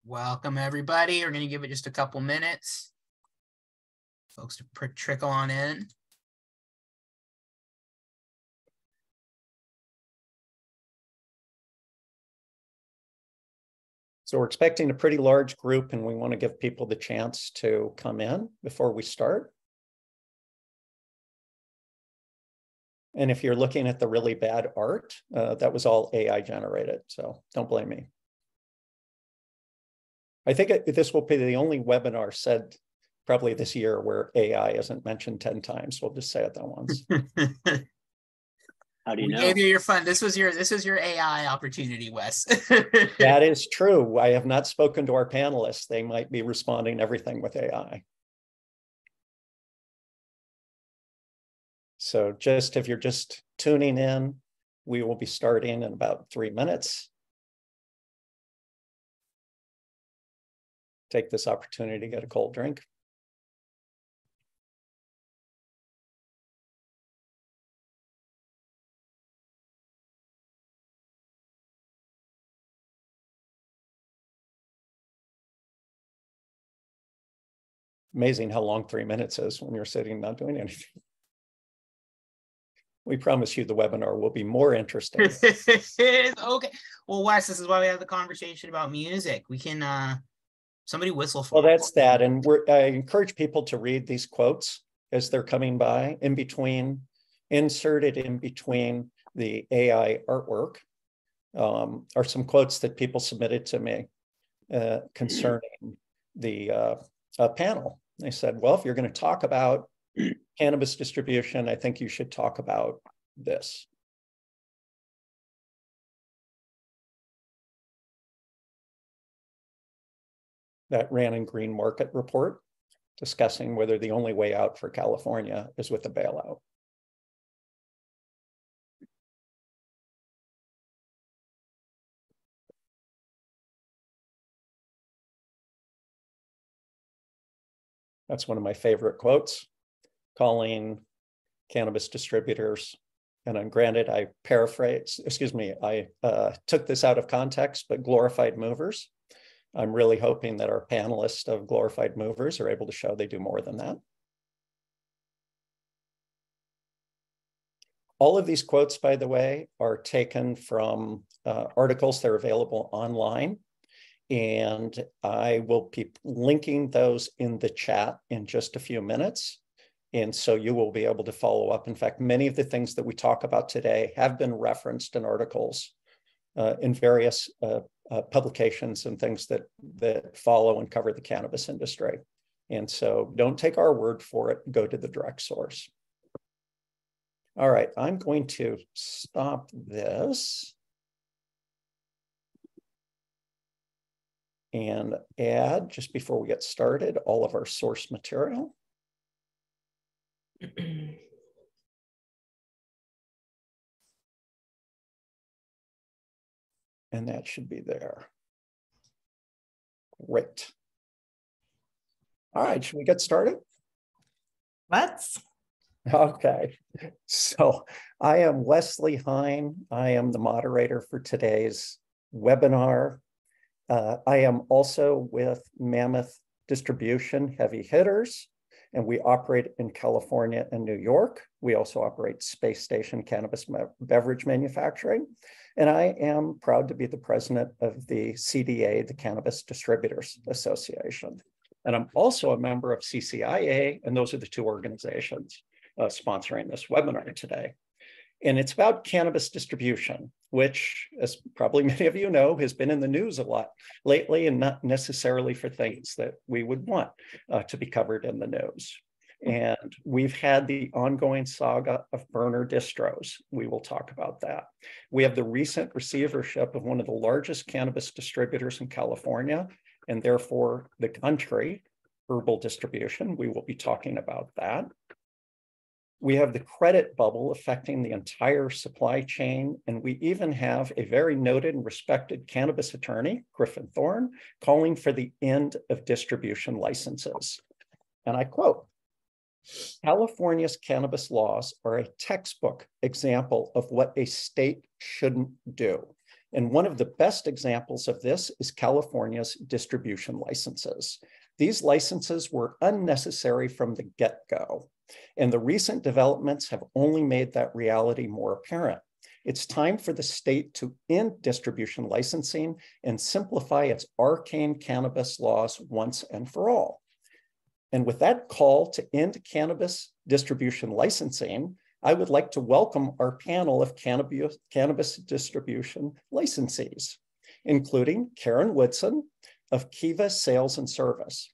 Welcome, everybody. We're going to give it just a couple minutes. Folks to trickle on in. So we're expecting a pretty large group, and we want to give people the chance to come in before we start. And if you're looking at the really bad art, that was all AI generated, so don't blame me. I think this will be the only webinar said probably this year where AI isn't mentioned 10 times. We'll just say it that once. How do you know? Gave you your fun. This was your AI opportunity, Wes. That is true. I have not spoken to our panelists. They might be responding to everything with AI. So if you're just tuning in, we will be starting in about 3 minutes. Take this opportunity to get a cold drink. Amazing how long 3 minutes is when you're sitting not doing anything. We promise you the webinar will be more interesting. Okay. Well, Wes, this is why we have the conversation about music. We can somebody whistle for us. Well, that's that. And I encourage people to read these quotes as they're coming by inserted in between the AI artwork are some quotes that people submitted to me concerning the panel. They said, well, if you're going to talk about cannabis distribution, I think you should talk about this. That ran in Green Market Report, discussing whether the only way out for California is with a bailout. That's one of my favorite quotes, calling cannabis distributors, and granted, I took this out of context, but glorified movers. I'm really hoping that our panelists of glorified movers are able to show they do more than that. All of these quotes, by the way, are taken from articles that are available online. And I will be linking those in the chat in just a few minutes. And so you will be able to follow up. In fact, many of the things that we talk about today have been referenced in articles in various publications and things that follow and cover the cannabis industry. And so don't take our word for it, go to the direct source. All right, I'm going to stop this and add, just before we get started, all of our source material. And that should be there. Great. All right, should we get started? Let's. Okay, so I am Wesley Hein. I am the moderator for today's webinar. I am also with Mammoth Distribution Heavy Hitters, and we operate in California and New York. We also operate Space Station Cannabis Beverage Manufacturing. And I am proud to be the president of the CDA, the Cannabis Distributors Association. And I'm also a member of CCIA, and those are the two organizations sponsoring this webinar today. And it's about cannabis distribution, which, as probably many of you know, has been in the news a lot lately, and not necessarily for things that we would want to be covered in the news. And we've had the ongoing saga of burner distros. We will talk about that. We have the recent receivership of one of the largest cannabis distributors in California, and therefore the country, Herbal Distribution. We will be talking about that. We have the credit bubble affecting the entire supply chain, and we even have a very noted and respected cannabis attorney, Griffin Thorne, calling for the end of distribution licenses. And I quote, "California's cannabis laws are a textbook example of what a state shouldn't do." And one of the best examples of this is California's distribution licenses. These licenses were unnecessary from the get-go, and the recent developments have only made that reality more apparent. It's time for the state to end distribution licensing and simplify its arcane cannabis laws once and for all. And with that call to end cannabis distribution licensing, I would like to welcome our panel of cannabis distribution licensees, including Caren Woodson of Kiva Sales and Service,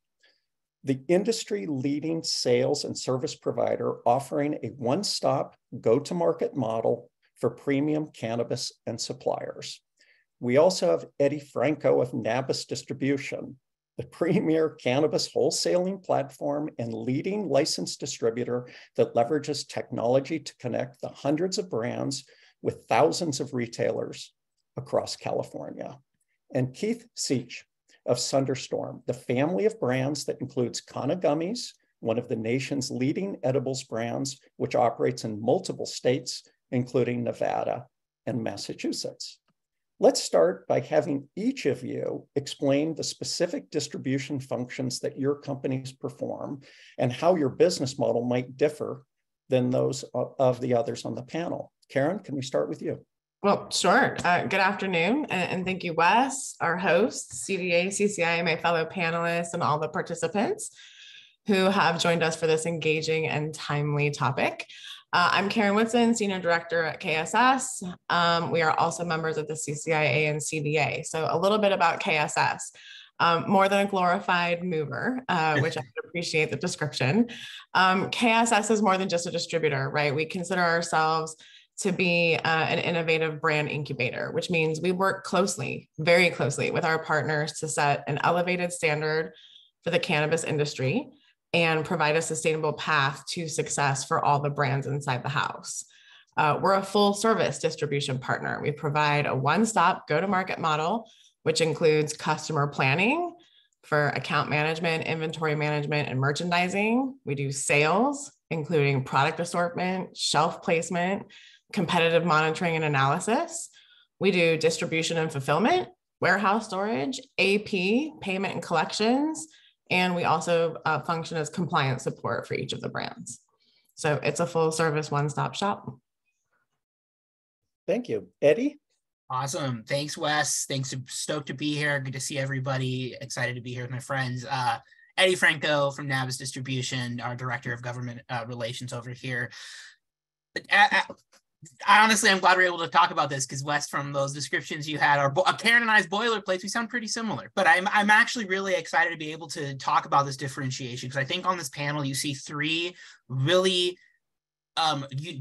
the industry-leading sales and service provider offering a one-stop go-to-market model for premium cannabis and suppliers. We also have Franco of Nabis Distribution, the premier cannabis wholesaling platform and leading licensed distributor that leverages technology to connect the hundreds of brands with thousands of retailers across California. And Cich of Sunderstorm, the family of brands that includes Kanha gummies, one of the nation's leading edibles brands, which operates in multiple states, including Nevada and Massachusetts. Let's start by having each of you explain the specific distribution functions that your companies perform and how your business model might differ than those of the others on the panel. Caren, can we start with you? Well, sure. Good afternoon. And thank you, Wes, our host, CDA, CCIA, my fellow panelists, and all the participants who have joined us for this engaging and timely topic. I'm Caren Woodson, Senior Director at KSS. We are also members of the CCIA and CDA. So a little bit about KSS. More than a glorified mover, which I appreciate the description. KSS is more than just a distributor, right? We consider ourselves to be an innovative brand incubator, which means we work closely, very closely with our partners to set an elevated standard for the cannabis industry and provide a sustainable path to success for all the brands inside the house. We're a full service distribution partner. We provide a one-stop go-to-market model, which includes customer planning for account management, inventory management, and merchandising. We do sales, including product assortment, shelf placement, competitive monitoring and analysis. We do distribution and fulfillment, warehouse storage, AP, payment and collections, and we also function as compliance support for each of the brands. So it's a full service one-stop shop. Thank you. Eddie? Awesome. Thanks, Wes. Thanks. Stoked to be here. Good to see everybody. Excited to be here with my friends. Franco from Nabis Distribution, our Director of Government Relations over here. Honestly, I'm glad we're able to talk about this because Wes, from those descriptions you had, Caren and I's boilerplates, we sound pretty similar. But I'm actually really excited to be able to talk about this differentiation because I think on this panel you see three really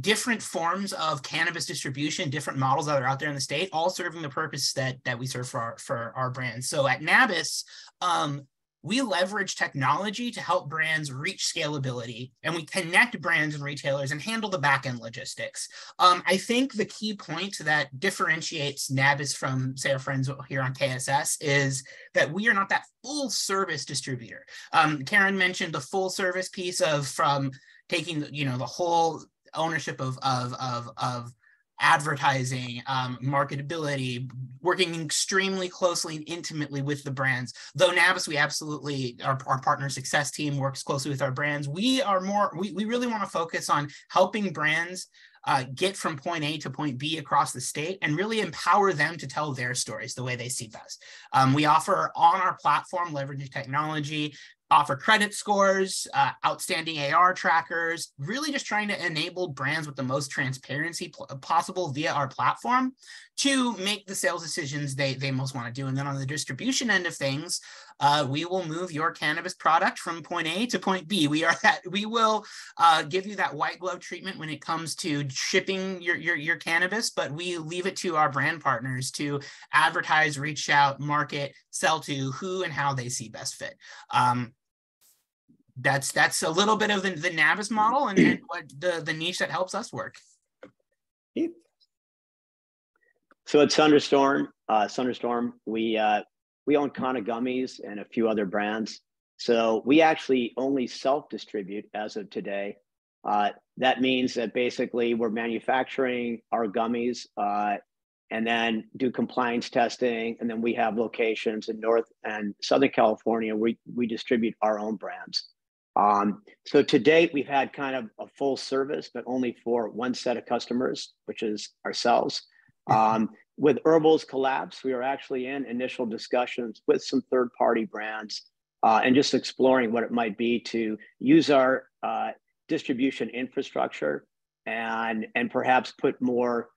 different forms of cannabis distribution, different models that are out there in the state, all serving the purpose that we serve for our brands. So at Nabis, we leverage technology to help brands reach scalability, and we connect brands and retailers and handle the back-end logistics. I think the key point that differentiates Nabis from, say, our friends here on KSS is that we are not that full-service distributor. Caren mentioned the full-service piece from taking, the whole ownership of advertising, marketability, working extremely closely and intimately with the brands. Though Nabis, we absolutely, our partner success team works closely with our brands. We really want to focus on helping brands get from point A to point B across the state and really empower them to tell their stories the way they see best. We offer on our platform, leveraging technology, offer credit scores, outstanding AR trackers, really just trying to enable brands with the most transparency possible via our platform to make the sales decisions they most want to do. And then on the distribution end of things, we will move your cannabis product from point A to point B. We will give you that white glove treatment when it comes to shipping your cannabis, but we leave it to our brand partners to advertise, reach out, market, sell to who and how they see best fit. That's a little bit of the Nabis model and what the niche that helps us work. So at Sunderstorm, we own Kanha gummies and a few other brands. So we actually only self-distribute as of today. That means that basically we're manufacturing our gummies and then do compliance testing. And then we have locations in North and Southern California. We distribute our own brands. So to date, we've had kind of a full service, but only for one set of customers, which is ourselves. With Herbal's collapse, we are actually in initial discussions with some third-party brands and just exploring what it might be to use our distribution infrastructure and perhaps put more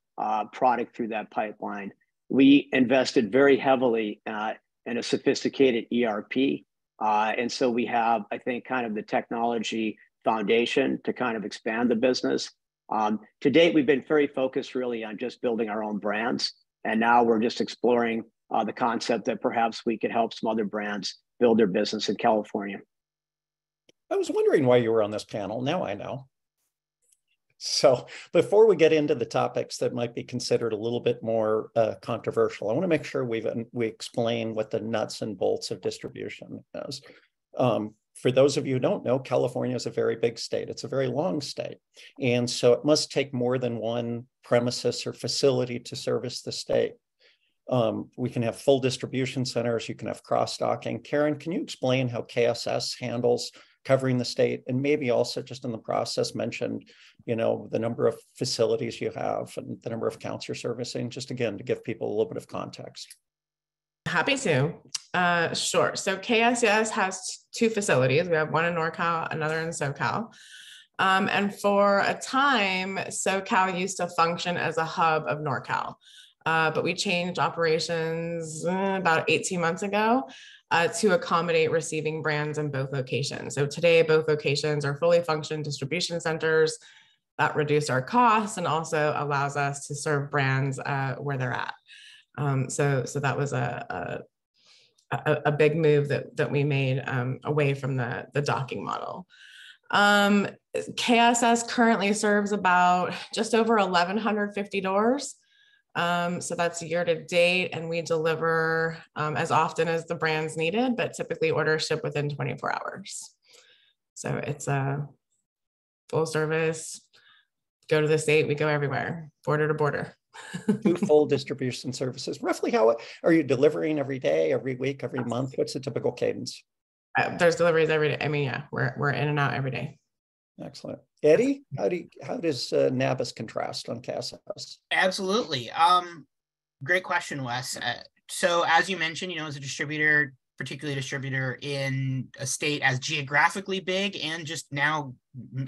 product through that pipeline. We invested very heavily in a sophisticated ERP. And so we have, I think, kind of the technology foundation to kind of expand the business. To date, we've been very focused really on just building our own brands. And now we're just exploring the concept that perhaps we could help some other brands build their business in California. I was wondering why you were on this panel. Now I know. So before we get into the topics that might be considered a little bit more controversial, I want to make sure we explain what the nuts and bolts of distribution is. For those of you who don't know, California is a very big state. It's a very long state. And so it must take more than one premises or facility to service the state. We can have full distribution centers. You can have cross-docking. Caren, can you explain how KSS handles covering the state, and maybe also just in the process mentioned, you know, the number of facilities you have and the number of accounts you're servicing, just again, to give people a little bit of context. Happy to. Sure. So KSS has two facilities. We have one in NorCal, another in SoCal. And for a time, SoCal used to function as a hub of NorCal. But we changed operations about 18 months ago to accommodate receiving brands in both locations. So today, both locations are fully functioning distribution centers that reduce our costs and also allows us to serve brands where they're at. So that was a big move that we made away from the docking model. KSS currently serves about just over 1,150 doors. So that's year to date, and we deliver as often as the brand's needed, but typically order ship within 24 hours. So it's a full service, go to the state, we go everywhere, border to border. Two full distribution services. Roughly how are you delivering every day, every week, every month? What's the typical cadence? There's deliveries every day. I mean, yeah, we're in and out every day. Excellent. Eddie, how does Nabis contrast on KSS? Absolutely. Great question, Wes. So as you mentioned, you know, as a distributor, particularly a distributor in a state as geographically big and just now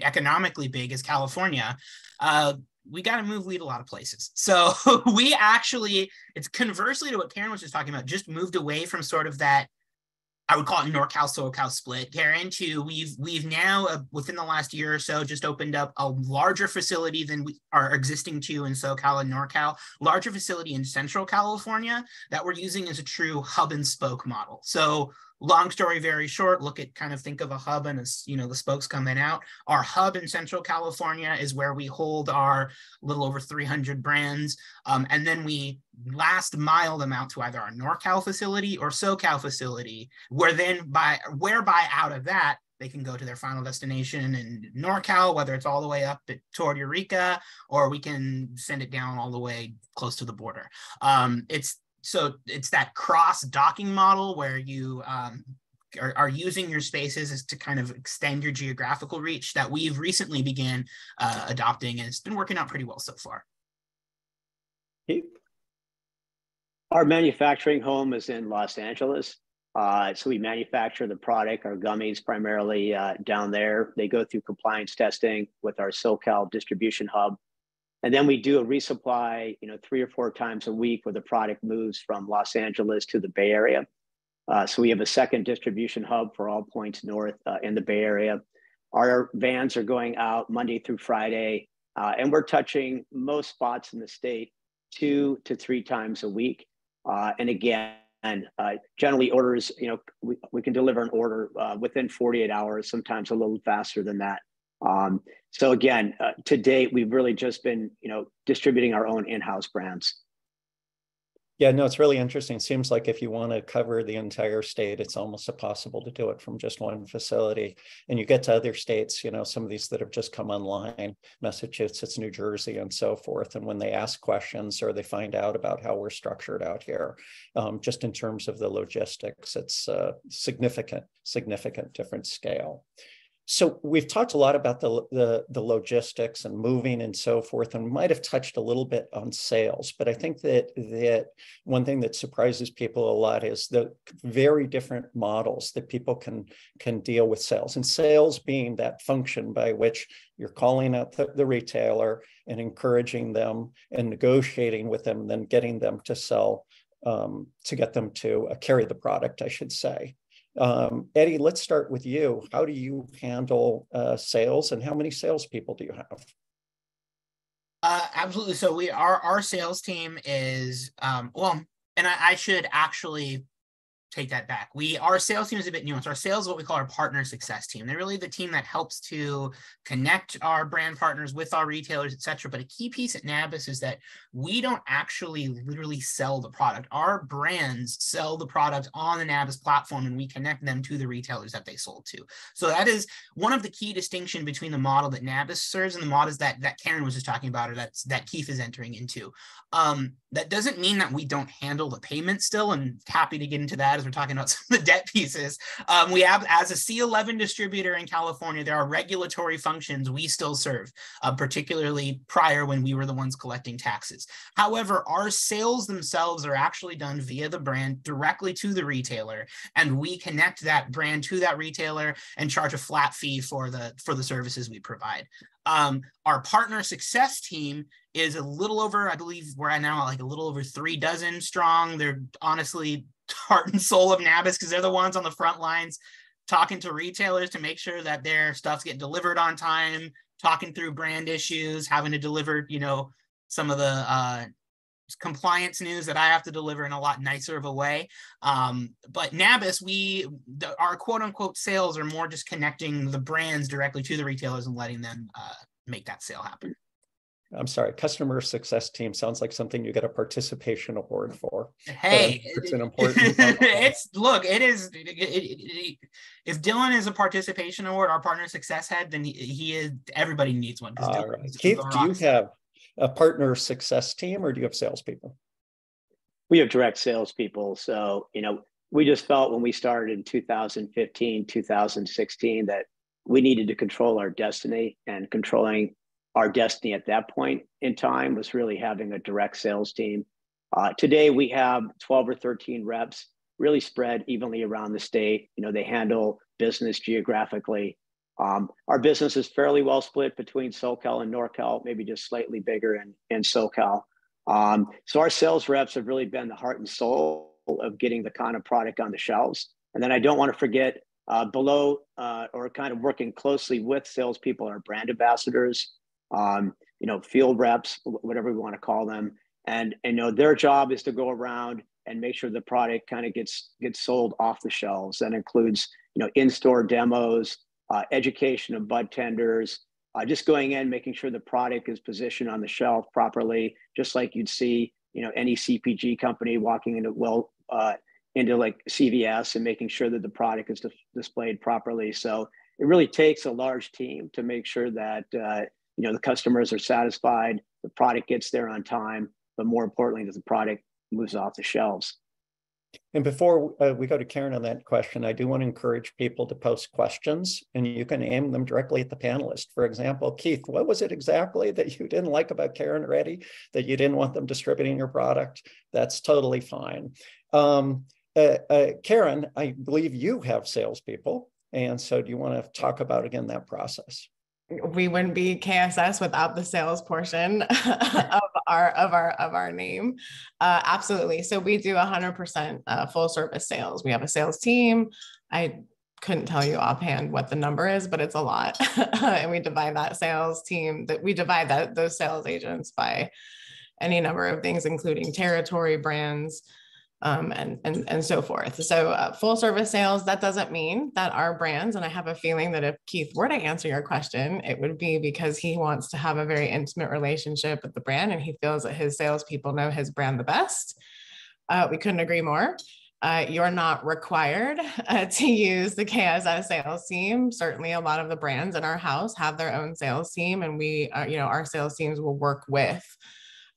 economically big as California, we got to move lead a lot of places. So we actually, it's conversely to what Caren was just talking about, just moved away from sort of that, I would call it NorCal, SoCal split, Caren, to we've now, within the last year or so, just opened up a larger facility than we are existing to in SoCal and NorCal, larger facility in Central California that we're using as a true hub and spoke model. So long story very short, think of a hub and as, you know, the spokes coming out. Our hub in Central California is where we hold our little over 300 brands. And then we last mile them out to either our NorCal facility or SoCal facility, whereby out of that, they can go to their final destination in NorCal, whether it's all the way up toward Eureka, or we can send it down all the way close to the border. So it's that cross docking model where you are using your spaces as to kind of extend your geographical reach that we've recently began adopting, and it's been working out pretty well so far. Our manufacturing home is in Los Angeles. So we manufacture the product, our gummies primarily down there. They go through compliance testing with our SoCal distribution hub. And then we do a resupply, you know, 3 or 4 times a week where the product moves from Los Angeles to the Bay Area. So we have a second distribution hub for all points north in the Bay Area. Our vans are going out Monday through Friday, and we're touching most spots in the state 2 to 3 times a week. And again, generally orders, you know, we can deliver an order within 48 hours, sometimes a little faster than that. So again, to date, we've really just been, you know, distributing our own in-house brands. Yeah, no, it's really interesting. Seems like if you want to cover the entire state, it's almost impossible to do it from just one facility. And you get to other states, you know, some of these that have just come online, Massachusetts, New Jersey, and so forth. And when they ask questions or they find out about how we're structured out here, just in terms of the logistics, it's a significant different scale. So we've talked a lot about the logistics and moving and so forth, and we might have touched a little bit on sales, but I think that one thing that surprises people a lot is the very different models that people can deal with sales, and sales being that function by which you're calling out the retailer and encouraging them and negotiating with them, and then getting them to sell, to get them to carry the product, I should say. Eddie, let's start with you. How do you handle sales, and how many salespeople do you have? Absolutely. So our sales team is well, and I should actually take that back. Our sales team is a bit nuanced. Our sales is what we call our partner success team. They're really the team that helps to connect our brand partners with our retailers, et cetera. But a key piece at Nabis is that we don't actually literally sell the product. Our brands sell the product on the Nabis platform, and we connect them to the retailers that they sold to. So that is one of the key distinction between the model that Nabis serves and the models that Caren was just talking about, or that Kiva is entering into. That doesn't mean that we don't handle the payment still, and happy to get into that as we're talking about some of the debt pieces. We have, as a C11 distributor in California, there are regulatory functions we still serve, particularly prior when we were the ones collecting taxes. However, our sales themselves are actually done via the brand directly to the retailer, and we connect that brand to that retailer and charge a flat fee for the services we provide. Our partner success team is a little over, I believe we're at now like a little over 3 dozen strong. They're honestly heart and soul of Nabis, because they're the ones on the front lines talking to retailers to make sure that their stuff's getting delivered on time, talking through brand issues, having to deliver, you know, some of the compliance news that I have to deliver in a lot nicer of a way. But Nabis, our quote unquote sales are more just connecting the brands directly to the retailers and letting them make that sale happen. I'm sorry, customer success team sounds like something you get a participation award for. Hey, it's an important it is. If Dylan is a participation award, our partner success head, then he is. Everybody needs one. All right. Keith, do you have a partner success team, or do you have salespeople? We have direct salespeople. So, you know, we just felt when we started in 2015, 2016, that we needed to control our destiny, and controlling our destiny at that point in time was really having a direct sales team. Today, we have 12 or 13 reps really spread evenly around the state. You know, they handle business geographically. Our business is fairly well split between SoCal and NorCal, maybe just slightly bigger in SoCal. So our sales reps have really been the heart and soul of getting the Kanha product on the shelves. And then I don't want to forget below or kind of working closely with salespeople, our brand ambassadors, you know, field reps, whatever we want to call them. And you know, their job is to go around and make sure the product kind of gets sold off the shelves. That includes, you know, in-store demos, education of bud tenders, just going in, making sure the product is positioned on the shelf properly, just like you'd see, you know, any CPG company walking into into like CVS and making sure that the product is displayed properly. So it really takes a large team to make sure that you know, the customers are satisfied, the product gets there on time, but more importantly, that the product moves off the shelves. And before we go to Caren on that question, I do want to encourage people to post questions, and you can aim them directly at the panelist. For example, Keith, what was it exactly that you didn't like about Caren or Eddie, that you didn't want them distributing your product? That's totally fine. Caren, I believe you have salespeople. And so do you want to talk about, again, that process? We wouldn't be KSS without the sales portion of our name. Absolutely. So we do 100% full service sales. We have a sales team. I couldn't tell you offhand what the number is, but it's a lot. And we divide that sales team, those sales agents by any number of things, including territory, brands, and so forth. So full service sales, that doesn't mean that our brands, and I have a feeling that if Keith were to answer your question, it would be because he wants to have a very intimate relationship with the brand, and he feels that his salespeople know his brand the best. We couldn't agree more. You're not required to use the KSS sales team. Certainly a lot of the brands in our house have their own sales team, and we, our sales teams will work with,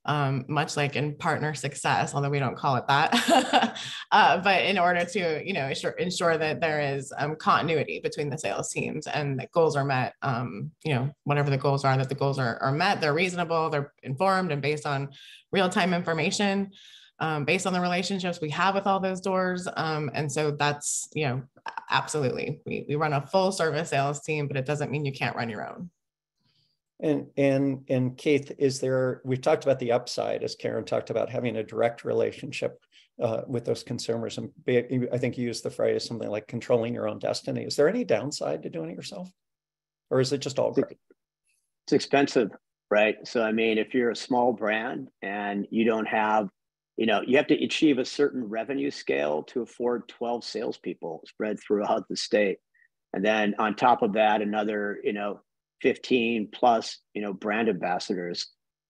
much like in partner success, although we don't call it that. But in order to, ensure that there is continuity between the sales teams and that goals are met, whatever the goals are, that the goals are met, they're reasonable, they're informed and based on real-time information. Based on the relationships we have with all those doors. And so that's, absolutely, we run a full service sales team, but it doesn't mean you can't run your own. And Keith, we've talked about the upside, as Caren talked about, having a direct relationship with those consumers. And I think you used the phrase something like controlling your own destiny. Is there any downside to doing it yourself? Or is it just all great? It's expensive, right? So, I mean, if you're a small brand and you don't have, you have to achieve a certain revenue scale to afford 12 salespeople spread throughout the state. And then on top of that, another, 15 plus, brand ambassadors.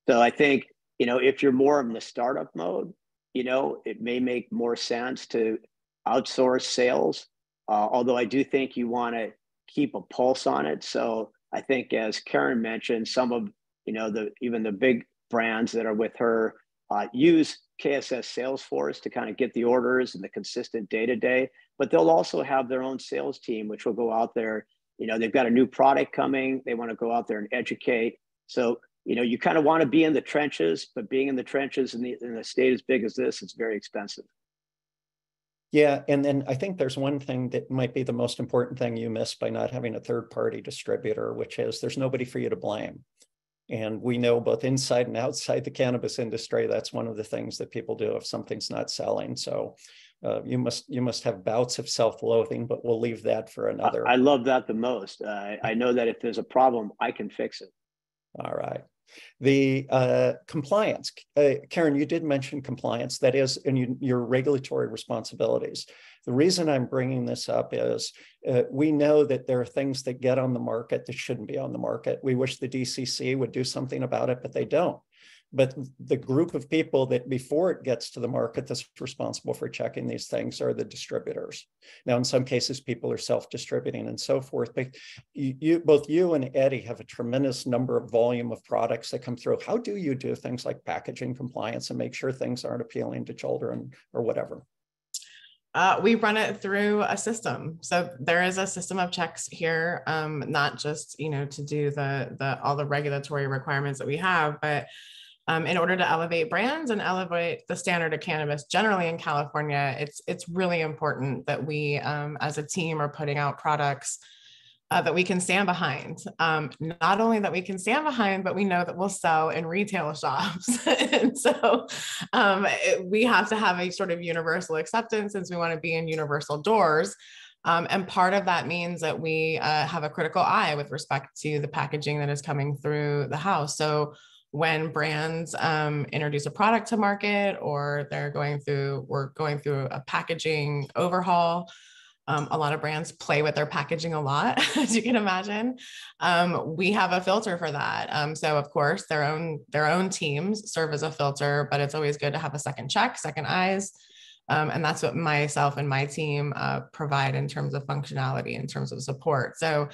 So I think, if you're more in the startup mode, it may make more sense to outsource sales. Although I do think you want to keep a pulse on it. So I think, as Caren mentioned, some of, even the big brands that are with her use KSS Salesforce to kind of get the orders and the consistent day-to-day, but they'll also have their own sales team, which will go out there. They've got a new product coming. They want to go out there and educate. So, you kind of want to be in the trenches, but being in the trenches in a state as big as this, it's very expensive. Yeah, and then I think there's one thing that might be the most important thing you miss by not having a third-party distributor, which is there's nobody for you to blame. And we know both inside and outside the cannabis industry, that's one of the things that people do if something's not selling. So you must have bouts of self-loathing, but we'll leave that for another. I love that the most. I know that if there's a problem, I can fix it. All right. The compliance, Caren, you did mention compliance, that is, in your regulatory responsibilities. The reason I'm bringing this up is we know that there are things that get on the market that shouldn't be on the market. We wish the DCC would do something about it, but they don't. But the group of people that before it gets to the market that's responsible for checking these things are the distributors. Now, in some cases, people are self-distributing and so forth, but both you and Eddie have a tremendous number of volume of products that come through. How do you do things like packaging compliance and make sure things aren't appealing to children or whatever? We run it through a system. So there is a system of checks here, not just, to do all the regulatory requirements that we have, but in order to elevate brands and elevate the standard of cannabis generally in California, it's really important that we, as a team, are putting out products that we can stand behind. Not only that we can stand behind, but we know that we'll sell in retail shops. And so we have to have a sort of universal acceptance since we want to be in universal doors. And part of that means that we have a critical eye with respect to the packaging that is coming through the house. So when brands introduce a product to market, or we're going through a packaging overhaul, a lot of brands play with their packaging a lot, as you can imagine. We have a filter for that. So of course, their own teams serve as a filter, but it's always good to have a second check, second eyes. And that's what myself and my team provide in terms of functionality, in terms of support. So,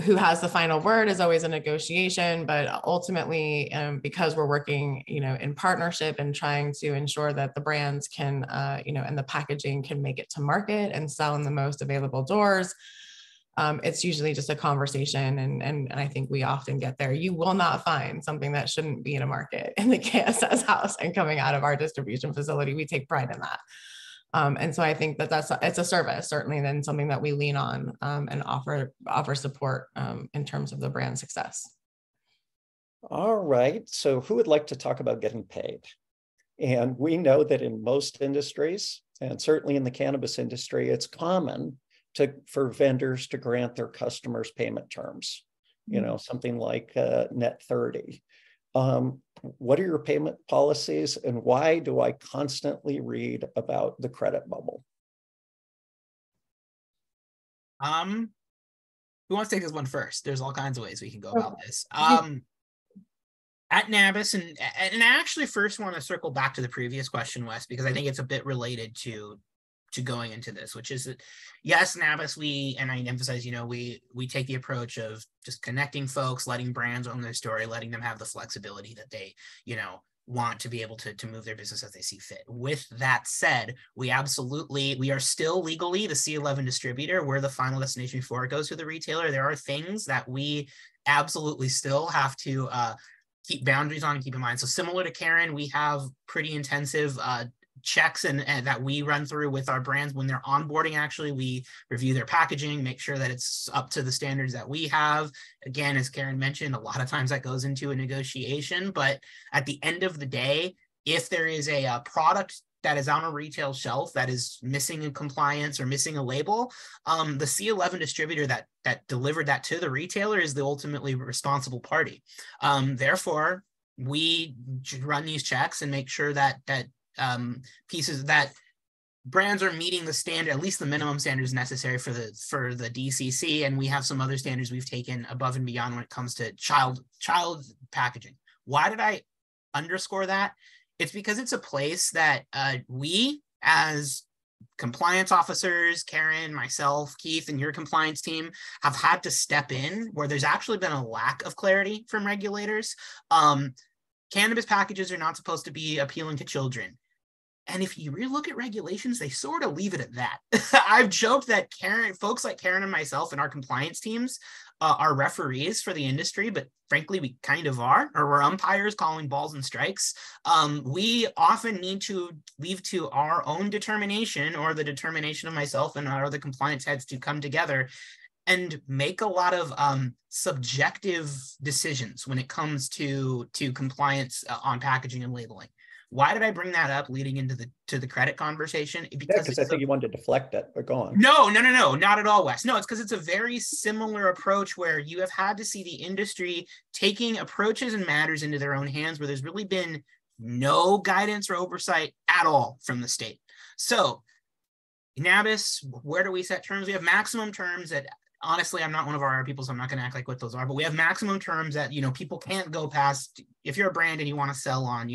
who has the final word is always a negotiation, but ultimately, because we're working, in partnership and trying to ensure that the brands can, and the packaging can make it to market and sell in the most available doors, it's usually just a conversation. And I think we often get there. You will not find something that shouldn't be in a market in the KSS house and coming out of our distribution facility. We take pride in that. And so I think that it's a service, certainly, then something that we lean on and offer support in terms of the brand success. All right. So who would like to talk about getting paid? And we know that in most industries, and certainly in the cannabis industry, it's common for vendors to grant their customers payment terms, something like net 30. What are your payment policies, and why do I constantly read about the credit bubble? Who wants to take this one first? There's all kinds of ways we can go about this. At Nabis, and I actually first want to circle back to the previous question, Wes, because I think it's a bit related to going into this, which is that yes, Nabis, and I emphasize, we take the approach of just connecting folks, letting brands own their story, letting them have the flexibility that they, want to be able to move their business as they see fit. With that said, we are still legally the C11 distributor. We're the final destination before it goes to the retailer. There are things that we absolutely still have to keep boundaries on and keep in mind. So similar to Caren, we have pretty intensive checks and that we run through with our brands when they're onboarding. Actually, we review their packaging, make sure that it's up to the standards that we have. Again, as Caren mentioned, a lot of times that goes into a negotiation, but at the end of the day, if there is a product that is on a retail shelf that is missing in compliance or missing a label, the C11 distributor that delivered that to the retailer is the ultimately responsible party. Therefore, we run these checks and make sure that pieces that brands are meeting the standard, at least the minimum standards necessary for the DCC, and we have some other standards we've taken above and beyond when it comes to child packaging. Why did I underscore that? It's because it's a place that we as compliance officers, Caren, myself, Keith, and your compliance team have had to step in where there's actually been a lack of clarity from regulators. Cannabis packages are not supposed to be appealing to children. And if you really look at regulations, they sort of leave it at that. I've joked that folks like Caren and myself and our compliance teams are referees for the industry, but frankly, we kind of are, or we're umpires calling balls and strikes. We often need to leave to our own determination or the determination of myself and our other compliance heads to come together and make a lot of subjective decisions when it comes to compliance on packaging and labeling. Why did I bring that up leading into the credit conversation? Because I think you wanted to deflect it, but go on. No, not at all, Wes. No, it's because it's a very similar approach where you have had to see the industry taking approaches and matters into their own hands where there's really been no guidance or oversight at all from the state. So Nabis, where do we set terms? We have maximum terms that, honestly, I'm not one of our people, so I'm not going to act like what those are, but we have maximum terms that, people can't go past. If you're a brand and you want to sell on,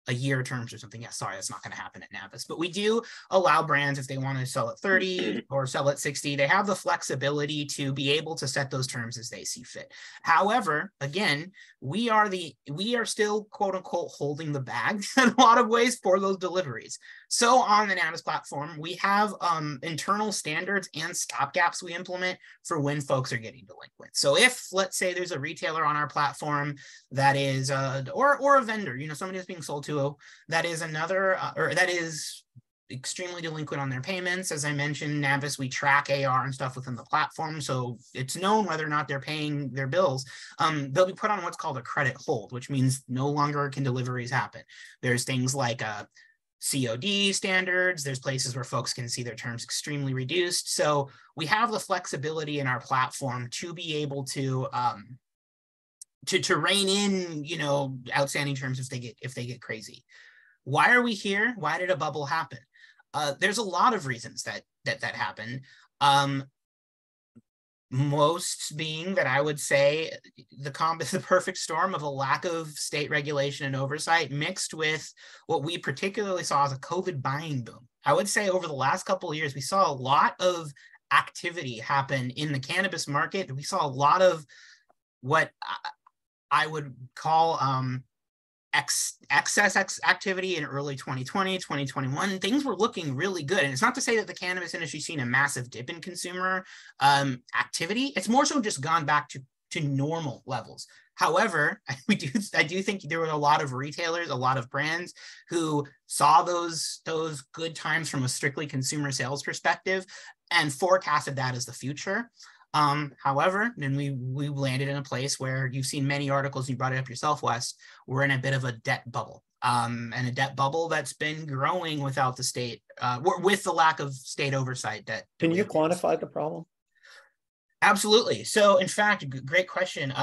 a year terms or something. Yeah, sorry, that's not going to happen at Nabis. But we do allow brands, if they want to sell at 30 or sell at 60, they have the flexibility to be able to set those terms as they see fit. However, again, we are still quote unquote holding the bag in a lot of ways for those deliveries. So on the Nabis platform, we have internal standards and stopgaps we implement for when folks are getting delinquent. So if, let's say, there's a retailer on our platform that is, or a vendor, somebody that's being sold to, that is or that is extremely delinquent on their payments. As I mentioned, Nabis, we track AR and stuff within the platform, so it's known whether or not they're paying their bills. They'll be put on what's called a credit hold, which means no longer can deliveries happen. There's things like COD standards. There's places where folks can see their terms extremely reduced. So we have the flexibility in our platform to be able to rein in, outstanding terms if they get crazy. Why are we here? Why did a bubble happen? There's a lot of reasons that happened. Most being that I would say the perfect storm of a lack of state regulation and oversight mixed with what we particularly saw as a COVID buying boom. I would say over the last couple of years, we saw a lot of activity happen in the cannabis market. We saw a lot of what I would call excess activity in early 2020, 2021. Things were looking really good. And it's not to say that the cannabis industry's seen a massive dip in consumer activity. It's more so just gone back to normal levels. However, I do think there were a lot of retailers, a lot of brands who saw those good times from a strictly consumer sales perspective and forecasted that as the future. However, then we landed in a place where you've seen many articles, you brought it up yourself, Wes, we're in a bit of a debt bubble, and a debt bubble that's been growing without the state, with the lack of state oversight. Can you quantify the problem? Absolutely. So in fact, great question.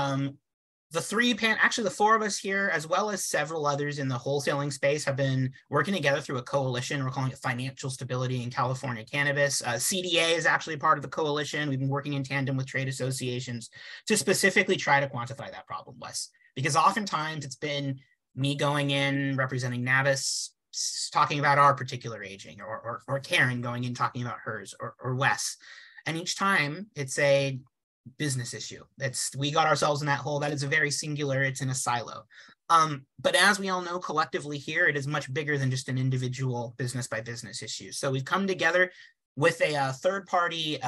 The four of us here, as well as several others in the wholesaling space, have been working together through a coalition. We're calling it Financial Stability in California Cannabis. CDA is actually part of the coalition. We've been working in tandem with trade associations to specifically try to quantify that problem, Wes, because oftentimes it's been me going in representing Nabis, talking about our particular aging, or Caren going in talking about hers, or Wes. And each time it's a business issue. We got ourselves in that hole. That is a very singular, it's in a silo. But as we all know collectively here, it is much bigger than just an individual business by business issue. So we've come together with a third-party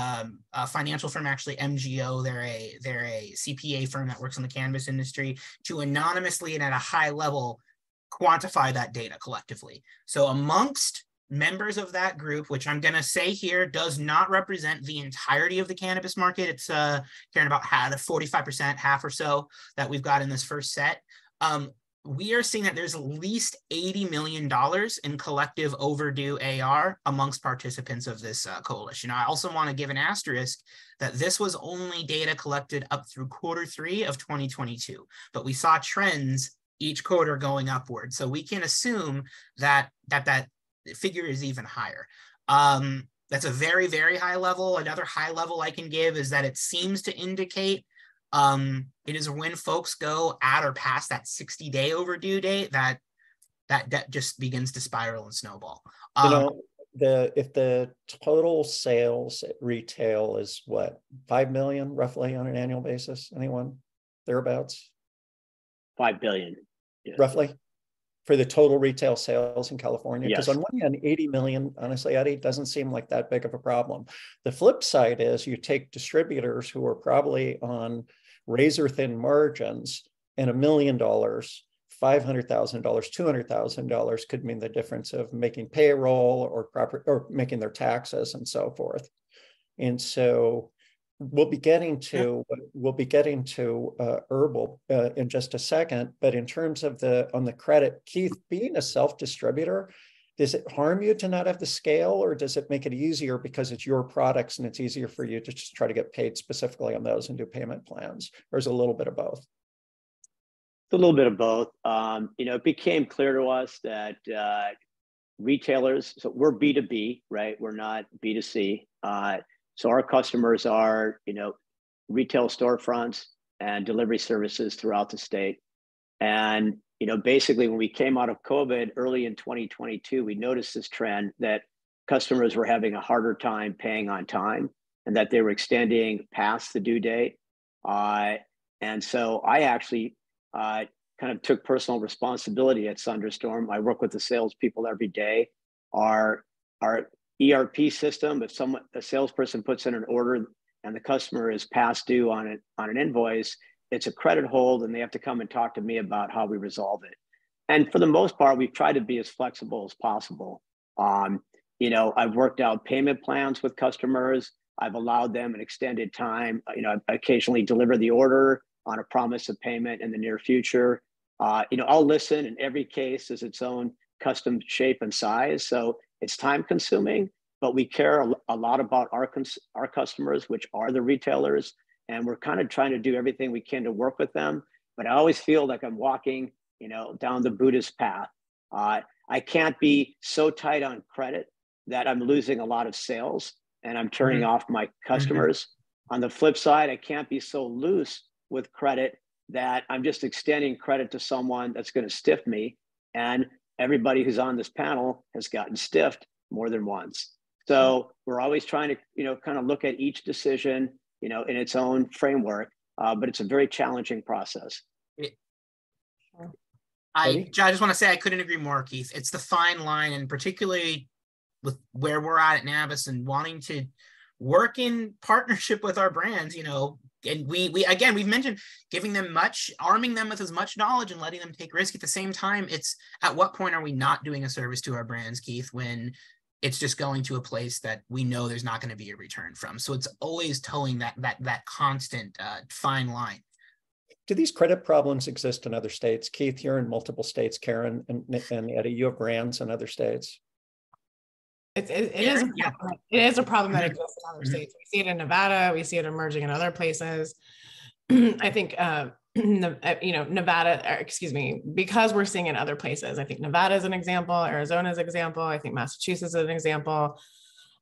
financial firm, actually MGO. They're a CPA firm that works in the cannabis industry, to anonymously and at a high level quantify that data collectively. So amongst members of that group, which I'm going to say here does not represent the entirety of the cannabis market. It's Caren, about 45%, half or so that we've got in this first set. We are seeing that there's at least $80 million in collective overdue AR amongst participants of this coalition. I also want to give an asterisk that this was only data collected up through Q3 of 2022, but we saw trends each quarter going upward. So we can assume that figure is even higher. That's a very, very high level. Another high level I can give is that it seems to indicate it is when folks go at or past that 60-day overdue date that debt just begins to spiral and snowball. If the total sales at retail is what, 5 million roughly on an annual basis, anyone thereabouts? 5 billion. Yeah. Roughly for the total retail sales in California. Because Yes. on one hand, 80 million, honestly, Eddie, doesn't seem like that big of a problem. The flip side is you take distributors who are probably on razor thin margins, and $1 million, $500,000, $200,000 could mean the difference of making payroll or making their taxes and so forth. And so we'll be getting to herbal in just a second. But in terms of on the credit, Keith, being a self-distributor, does it harm you to not have the scale, or does it make it easier because it's your products and it's easier for you to just try to get paid specifically on those and do payment plans? Or is it a little bit of both? It's a little bit of both. It became clear to us that retailers, so we're B2B, right? We're not B2C. So our customers are, retail storefronts and delivery services throughout the state. And, basically when we came out of COVID early in 2022, we noticed this trend that customers were having a harder time paying on time and that they were extending past the due date. And so I actually kind of took personal responsibility at Sunderstorm. I work with the salespeople every day. Our ERP system, if a salesperson puts in an order and the customer is past due on an invoice, it's a credit hold and they have to come and talk to me about how we resolve it. And for the most part, we've tried to be as flexible as possible. I've worked out payment plans with customers. I've allowed them an extended time. I occasionally deliver the order on a promise of payment in the near future. I'll listen, and every case is its own custom shape and size. So it's time consuming, but we care a lot about our customers, which are the retailers. And we're kind of trying to do everything we can to work with them. But I always feel like I'm walking, down the Buddhist path. I can't be so tight on credit that I'm losing a lot of sales and I'm turning off my customers. On the flip side, I can't be so loose with credit that I'm just extending credit to someone that's going to stiff me. And everybody who's on this panel has gotten stiffed more than once. So we're always trying to, kind of look at each decision, in its own framework, but it's a very challenging process. I just want to say I couldn't agree more, Keith. It's the fine line, and particularly with where we're at Nabis and wanting to work in partnership with our brands, and we've mentioned giving them arming them with as much knowledge and letting them take risk. At the same time, it's at what point are we not doing a service to our brands, Keith, when it's just going to a place that we know there's not going to be a return from. So it's always towing that constant fine line. Do these credit problems exist in other states? Keith, you're in multiple states. Caren and Eddie, you have brands in other states. It is a problem that exists in other states. We see it in Nevada. We see it emerging in other places. I think, Nevada, because we're seeing it in other places. I think Nevada is an example. Arizona is an example. I think Massachusetts is an example.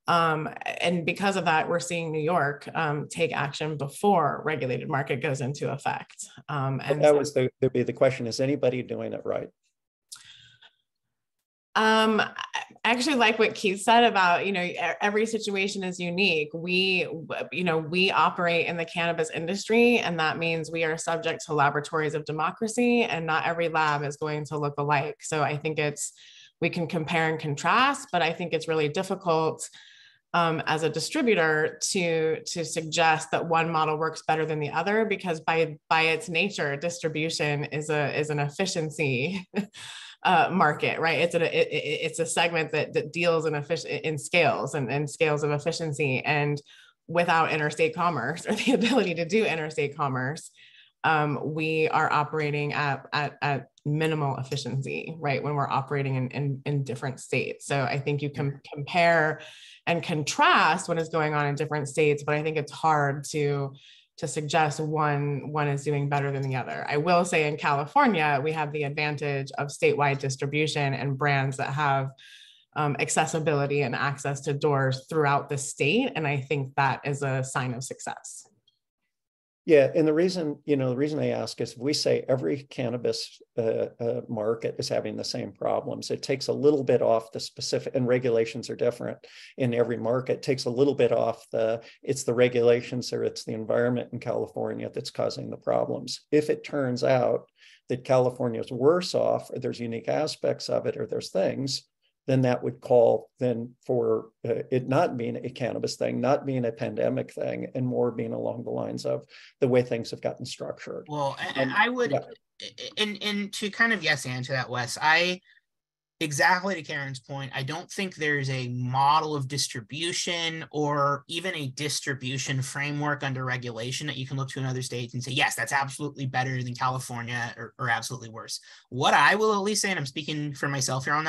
And because of that, we're seeing New York take action before regulated market goes into effect. And that was there'd be the question: is anybody doing it right? I actually like what Keith said about, every situation is unique. We operate in the cannabis industry, and that means we are subject to laboratories of democracy, and not every lab is going to look alike. So I think we can compare and contrast, but I think it's really difficult as a distributor to suggest that one model works better than the other, because by its nature, distribution is an efficiency market, right? It's a segment that deals in scales and scales of efficiency, and without interstate commerce or the ability to do interstate commerce, we are operating at minimal efficiency, right? When we're operating in different states. So I think you can compare and contrast what is going on in different states, but I think it's hard to suggest one is doing better than the other. I will say in California, we have the advantage of statewide distribution and brands that have accessibility and access to doors throughout the state. And I think that is a sign of success. Yeah, and the reason I ask is, if we say every cannabis market is having the same problems, it takes a little bit off the specific, and regulations are different in every market. It takes a little bit off it's the regulations or it's the environment in California that's causing the problems. If it turns out that California is worse off, or there's unique aspects of it, or there's things, then that would call then for it not being a cannabis thing, not being a pandemic thing, and more being along the lines of the way things have gotten structured. Well, I would, and to kind of answer that, Wes, exactly to Caren's point, I don't think there's a model of distribution or even a distribution framework under regulation that you can look to in other states and say, yes, that's absolutely better than California, or absolutely worse. What I will at least say, and I'm speaking for myself here on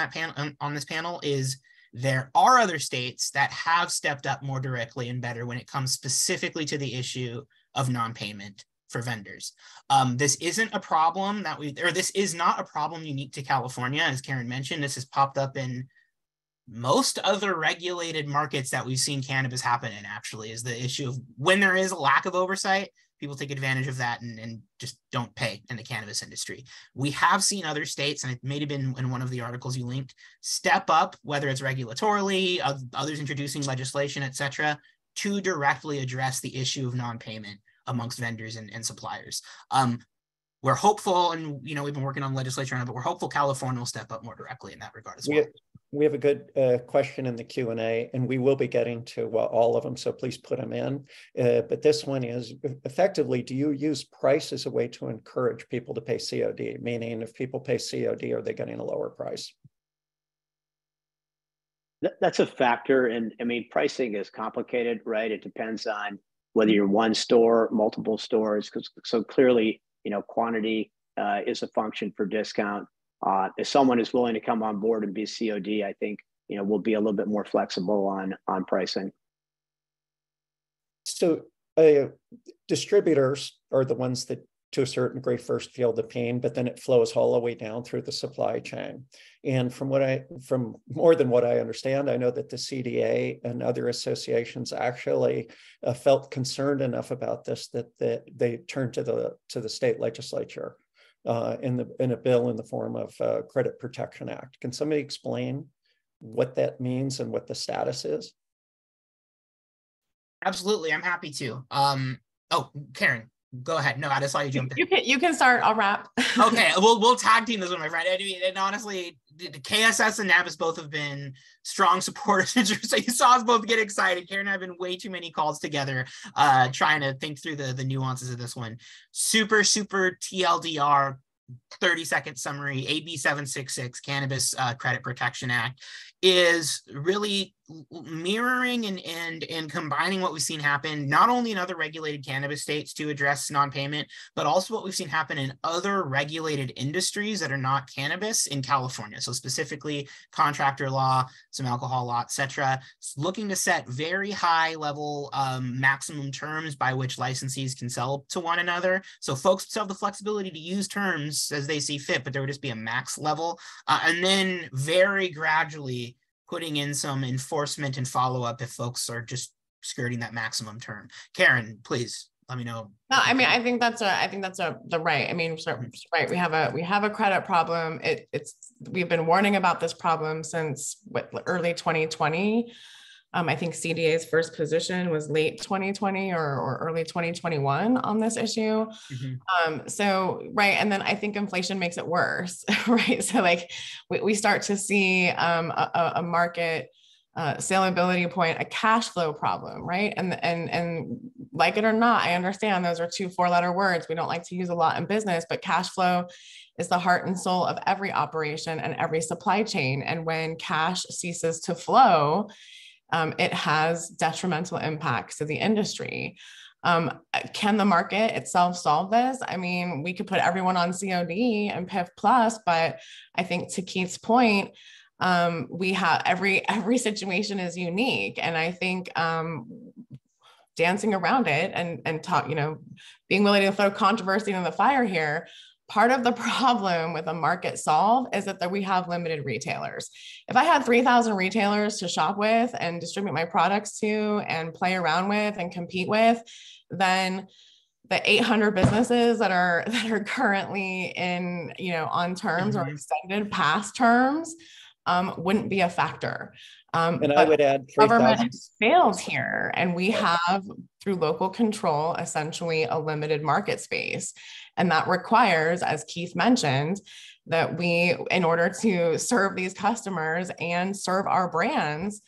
this panel, is there are other states that have stepped up more directly and better when it comes specifically to the issue of non-payment for vendors. This isn't a problem this is not a problem unique to California. As Caren mentioned, this has popped up in most other regulated markets that we've seen cannabis happen in, actually, is the issue of when there is a lack of oversight, people take advantage of that and just don't pay in the cannabis industry. We have seen other states, and it may have been in one of the articles you linked, step up, whether it's regulatorily, others introducing legislation, et cetera, to directly address the issue of non-payment amongst vendors and suppliers. We're hopeful, and we've been working on legislature on it, but we're hopeful California will step up more directly in that regard as well. We have a good question in the Q&A, and we will be getting to all of them, so please put them in. But this one is, effectively, do you use price as a way to encourage people to pay COD? Meaning, if people pay COD, are they getting a lower price? That's a factor. And I mean, pricing is complicated, right? It depends on whether you're one store, multiple stores. So clearly, quantity is a function for discount. If someone is willing to come on board and be COD, I think, we'll be a little bit more flexible on pricing. So distributors are the ones that, to a certain degree, first feel the pain, but then it flows all the way down through the supply chain. And from more than what I understand, I know that the CDA and other associations actually felt concerned enough about this that they turned to the state legislature in a bill in the form of Credit Protection Act. Can somebody explain what that means and what the status is? Absolutely, I'm happy to. Caren, go ahead. No, I just saw you jump in. You can start. I'll wrap. Okay, we'll tag team this one, my friend. And honestly, the KSS and Nabis both have been strong supporters. So you saw us both get excited. Caren and I have been way too many calls together, trying to think through the nuances of this one. Super TLDR. 30-second summary. AB 766, Cannabis Credit Protection Act, is really mirroring and combining what we've seen happen not only in other regulated cannabis states to address non-payment, but also what we've seen happen in other regulated industries that are not cannabis in California. So specifically contractor law, some alcohol law, etc., looking to set very high level maximum terms by which licensees can sell to one another. So folks still have the flexibility to use terms as they see fit, but there would just be a max level. And then very gradually putting in some enforcement and follow-up if folks are just skirting that maximum term. Caren, please let me know. No, I mean, I think that's the right. I mean, right. We have a credit problem. We've been warning about this problem since early 2020. I think CDA's first position was late 2020 or early 2021 on this issue. So, right. And then I think inflation makes it worse, right? So like we start to see a market saleability point, a cash flow problem, right? And like it or not, I understand those are 2 4-letter words we don't like to use a lot in business, but cash flow is the heart and soul of every operation and every supply chain. And when cash ceases to flow, it has detrimental impacts to the industry. Can the market itself solve this? I mean, we could put everyone on COD and PIF plus, but I think to Keith's point, we have every situation is unique. And I think dancing around it and talk, being willing to throw controversy in the fire here. Part of the problem with a market solve is that we have limited retailers. If I had 3,000 retailers to shop with and distribute my products to and play around with and compete with, then the 800 businesses that are currently in, on terms or extended past terms wouldn't be a factor. And I would add 3,000. Government fails here, and we have, through local control, essentially a limited market space. And that requires, as Keith mentioned, that we, in order to serve these customers and serve our brands,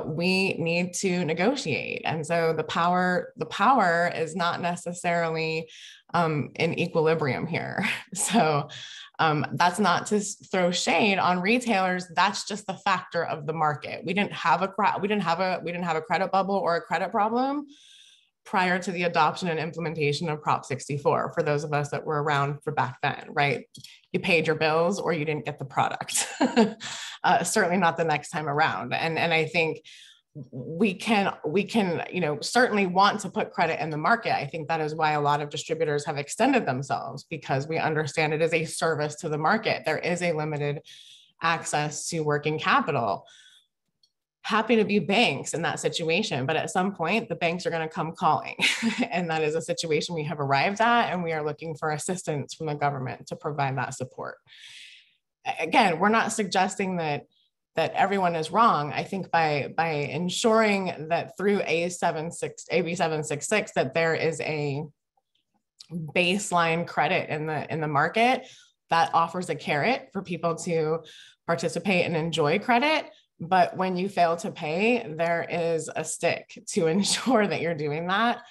we need to negotiate. And so the power is not necessarily in equilibrium here. So that's not to throw shade on retailers. That's just the factor of the market. We didn't have a credit bubble or a credit problem prior to the adoption and implementation of Prop 64, for those of us that were around for back then, right? You paid your bills or you didn't get the product. Certainly not the next time around. And I think we can, certainly want to put credit in the market. I think that is why a lot of distributors have extended themselves, because we understand it is a service to the market. There is a limited access to working capital. Happy to be banks in that situation, but at some point the banks are going to come calling. And that is a situation we have arrived at, and we are looking for assistance from the government to provide that support. Again, we're not suggesting that everyone is wrong. I think by ensuring that through AB 766 that there is a baseline credit in the market that offers a carrot for people to participate and enjoy credit. But when you fail to pay, there is a stick to ensure that you're doing that.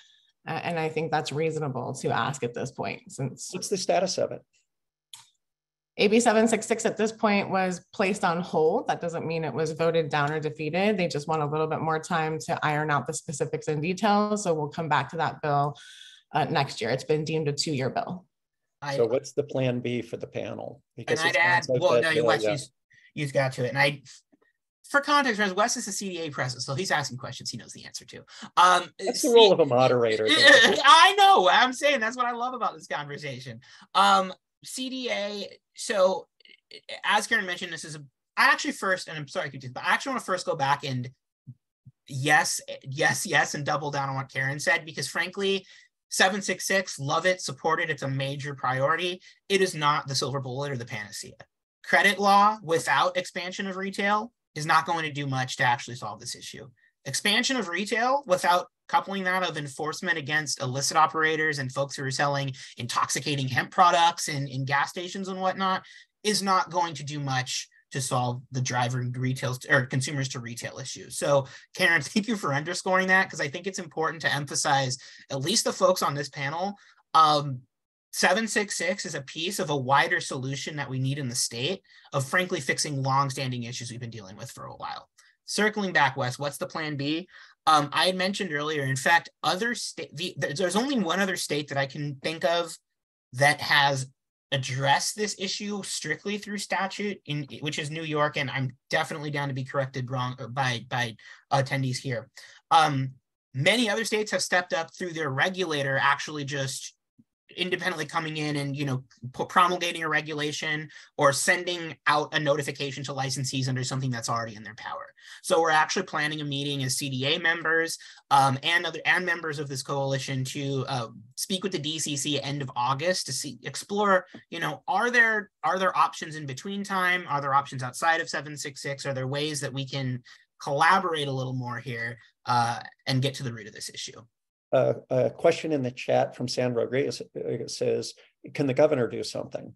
And I think that's reasonable to ask at this point. Since what's the status of it? AB 766 at this point was placed on hold. That doesn't mean it was voted down or defeated. They just want a little bit more time to iron out the specifics and details. So we'll come back to that bill next year. It's been deemed a 2-year bill. So what's the plan B for the panel? Because I'd add, Wes, you've got to it. And for context, Wes is the CDA president, so he's asking questions he knows the answer to. That's the role of a moderator. I know. I'm saying that's what I love about this conversation. CDA. So, as Caren mentioned, this is I actually first, and I'm sorry, but I actually want to first go back and yes, and double down on what Caren said, because frankly, 766, love it, support it. It's a major priority. It is not the silver bullet or the panacea. Credit law without expansion of retail is not going to do much to actually solve this issue. Expansion of retail without coupling that of enforcement against illicit operators and folks who are selling intoxicating hemp products in gas stations and whatnot is not going to do much to solve the driver retail or consumers to retail issue. So Caren, thank you for underscoring that, because I think it's important to emphasize, at least the folks on this panel, 766 is a piece of a wider solution that we need in the state of frankly fixing longstanding issues we've been dealing with for a while. Circling back, Wes, what's the plan B? I had mentioned earlier, in fact, there's only one other state that I can think of that has addressed this issue strictly through statute, which is New York, and I'm definitely down to be corrected wrong by attendees here. Many other states have stepped up through their regulator actually just independently coming in and, promulgating a regulation or sending out a notification to licensees under something that's already in their power. So we're actually planning a meeting as CDA members and members of this coalition to speak with the DCC end of August to explore, are there options in between time? Are there options outside of 766? Are there ways that we can collaborate a little more here and get to the root of this issue? A question in the chat from San Rodriguez says, can the governor do something?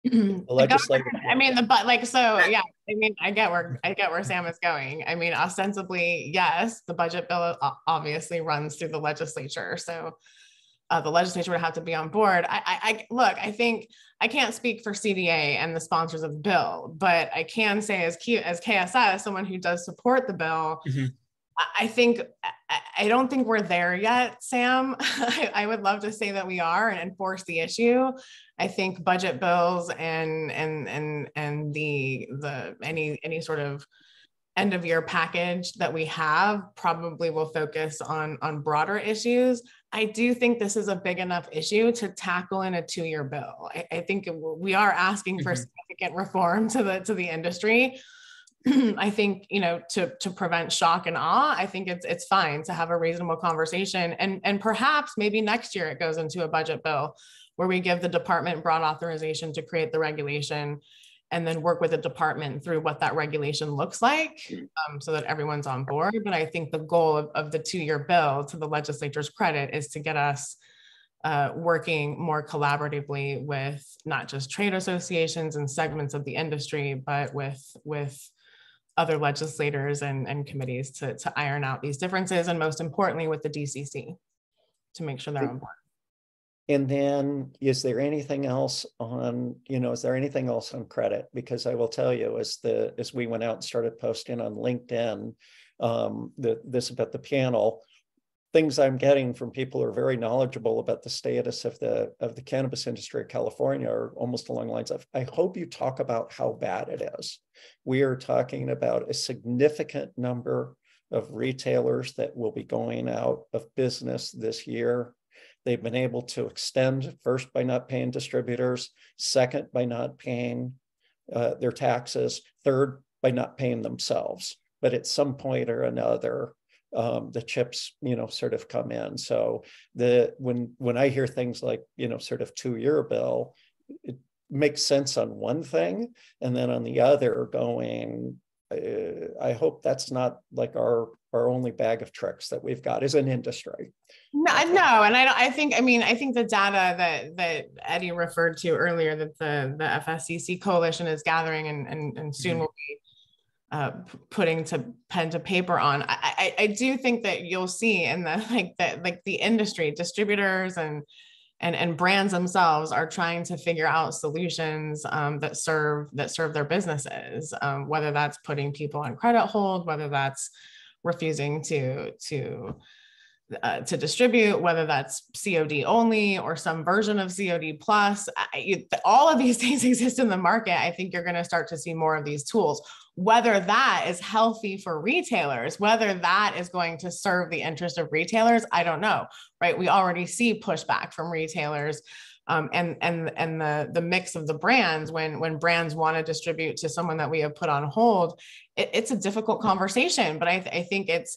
The legislature. I get where Sam is going. I mean, ostensibly, yes, the budget bill obviously runs through the legislature. So the legislature would have to be on board. I think I can't speak for CDA and the sponsors of the bill, but I can say as KSS, someone who does support the bill, I don't think we're there yet, Sam. I would love to say that we are and enforce the issue. I think budget bills and the any sort of end of year package that we have probably will focus on broader issues. I do think this is a big enough issue to tackle in a 2-year bill. I think we are asking for significant reform to the industry. I think, to prevent shock and awe, I think it's fine to have a reasonable conversation. And perhaps maybe next year it goes into a budget bill where we give the department broad authorization to create the regulation and then work with the department through what that regulation looks like so that everyone's on board. But I think the goal of the 2-year bill, to the legislature's credit, is to get us working more collaboratively with not just trade associations and segments of the industry, but with other legislators and committees to iron out these differences, and most importantly with the DCC to make sure they're on board. And then is there anything else on credit? Because I will tell you, as we went out and started posting on LinkedIn, this about the panel, things I'm getting from people who are very knowledgeable about the status of the cannabis industry in California are almost along the lines of, I hope you talk about how bad it is. We are talking about a significant number of retailers that will be going out of business this year. They've been able to extend, first by not paying distributors, second by not paying their taxes, third by not paying themselves. But at some point or another, the chips, sort of come in. So when I hear things like, sort of 2-year bill, it makes sense on one thing, and then on the other going, I hope that's not like our only bag of tricks that we've got as an industry. No, and I think the data that Eddie referred to earlier, that the FSCC coalition is gathering and soon will be putting pen to paper on. I do think that you'll see in the industry, distributors and brands themselves are trying to figure out solutions that serve their businesses, whether that's putting people on credit hold, whether that's refusing to distribute, whether that's COD only or some version of COD plus. All of these things exist in the market. I think you're going to start to see more of these tools. Whether that is healthy for retailers, whether that is going to serve the interest of retailers, I don't know, right? We already see pushback from retailers and the mix of the brands when brands want to distribute to someone that we have put on hold. It's a difficult conversation, but I think it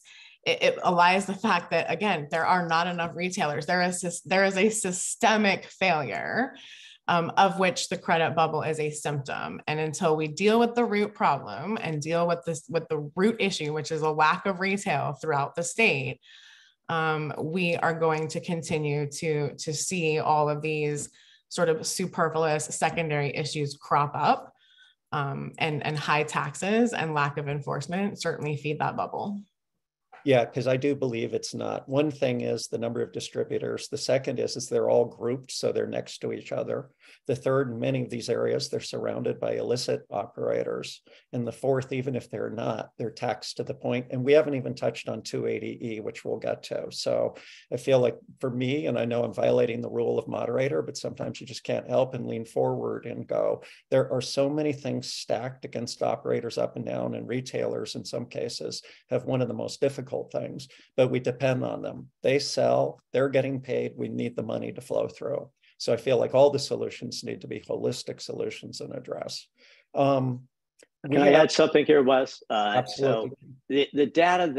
elides the fact that, again, there are not enough retailers. There is a systemic failure of which the credit bubble is a symptom. And until we deal with the root problem and deal with the root issue, which is a lack of retail throughout the state, we are going to continue to see all of these sort of superfluous secondary issues crop up, and high taxes and lack of enforcement certainly feed that bubble. Yeah, because I do believe it's not. One thing is the number of distributors. The second is they're all grouped, so they're next to each other. The third, in many of these areas, they're surrounded by illicit operators. And the fourth, even if they're not, they're taxed to the point. And we haven't even touched on 280E, which we'll get to. So I feel like for me, and I know I'm violating the rule of moderator, but sometimes you just can't help and lean forward and go, there are so many things stacked against operators up and down, and retailers in some cases have one of the most difficult difficult things, but we depend on them. They sell, they're getting paid. We need the money to flow through. So I feel like all the solutions need to be holistic solutions and address. Can I add something here, Wes? Absolutely. So the data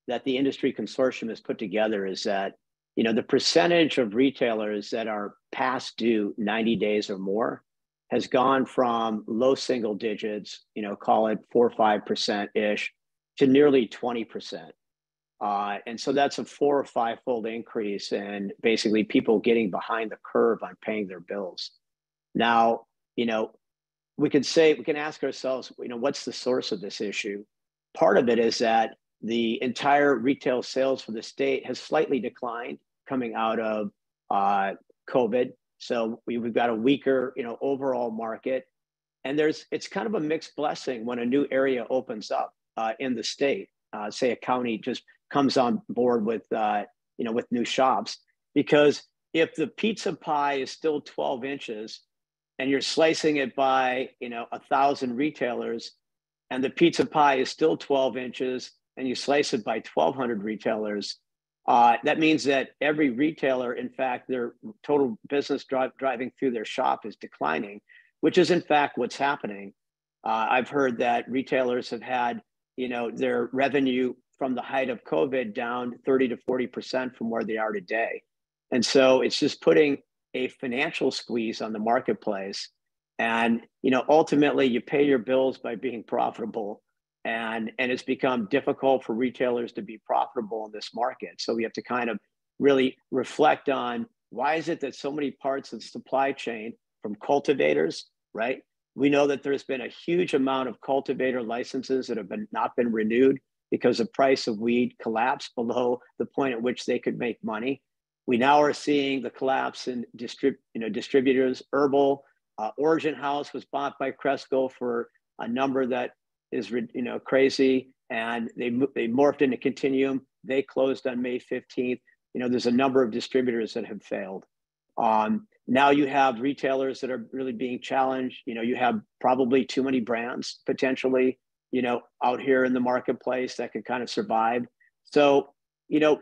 that the industry consortium has put together is that, you know, the percentage of retailers that are past due 90 days or more has gone from low single digits, you know, call it 4 or 5% ish, to nearly 20%. And so that's a 4 or 5-fold increase in basically people getting behind the curve on paying their bills. Now, you know, we can ask ourselves, you know, what's the source of this issue? Part of it is that the entire retail sales for the state has slightly declined coming out of COVID. So we've got a weaker, you know, overall market. And it's kind of a mixed blessing when a new area opens up in the state. Say a county just comes on board with, you know, with new shops, because if the pizza pie is still 12 inches and you're slicing it by, you know, 1,000 retailers, and the pizza pie is still 12 inches and you slice it by 1,200 retailers, that means that every retailer, in fact, their total business driving through their shop is declining, which is in fact what's happening. I've heard that retailers have had, you know, their revenue from the height of COVID down 30 to 40% from where they are today. And so it's just putting a financial squeeze on the marketplace. And, you know, ultimately you pay your bills by being profitable. And it's become difficult for retailers to be profitable in this market. So we have to kind of really reflect on, why is it that so many parts of the supply chain, from cultivators, right? We know that there's been a huge amount of cultivator licenses that have not been renewed because the price of weed collapsed below the point at which they could make money. We now are seeing the collapse in distributors. Herbal, Origin House was bought by Cresco for a number that is, you know, crazy, and they morphed into Continuum. They closed on May 15th. You know, there's a number of distributors that have failed. Now you have retailers that are really being challenged. You know, you have probably too many brands potentially, you know, out here in the marketplace that could kind of survive. So, you know,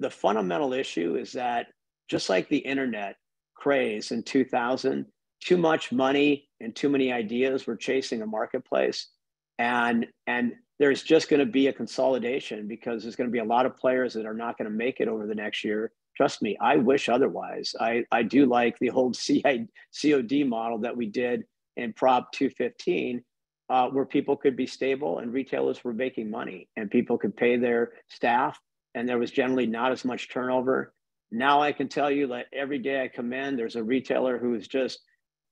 the fundamental issue is that, just like the internet craze in 2000, too much money and too many ideas were chasing a marketplace. And there's just going to be a consolidation, because there's going to be a lot of players that are not going to make it over the next year. Trust me, I wish otherwise. I do like the old COD model that we did in Prop 215, where people could be stable and retailers were making money and people could pay their staff, and there was generally not as much turnover. Now I can tell you that every day I come in, there's a retailer who has just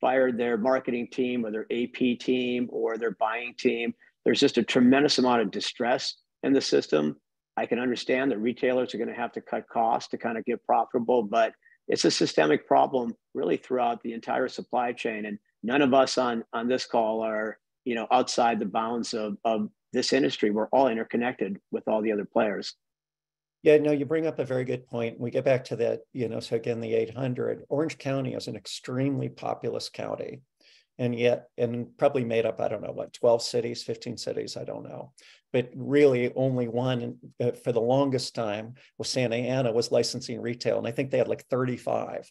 fired their marketing team or their AP team or their buying team. There's just a tremendous amount of distress in the system. I can understand that retailers are going to have to cut costs to kind of get profitable, but it's a systemic problem really throughout the entire supply chain. And none of us on this call are, you know, outside the bounds of this industry. We're all interconnected with all the other players. Yeah, no, you bring up a very good point. We get back to that, you know, so again, the 800, Orange County is an extremely populous county. And probably made up, I don't know, what, 12 cities, 15 cities, I don't know. But really only one for the longest time was Santa Ana was licensing retail. And I think they had like 35.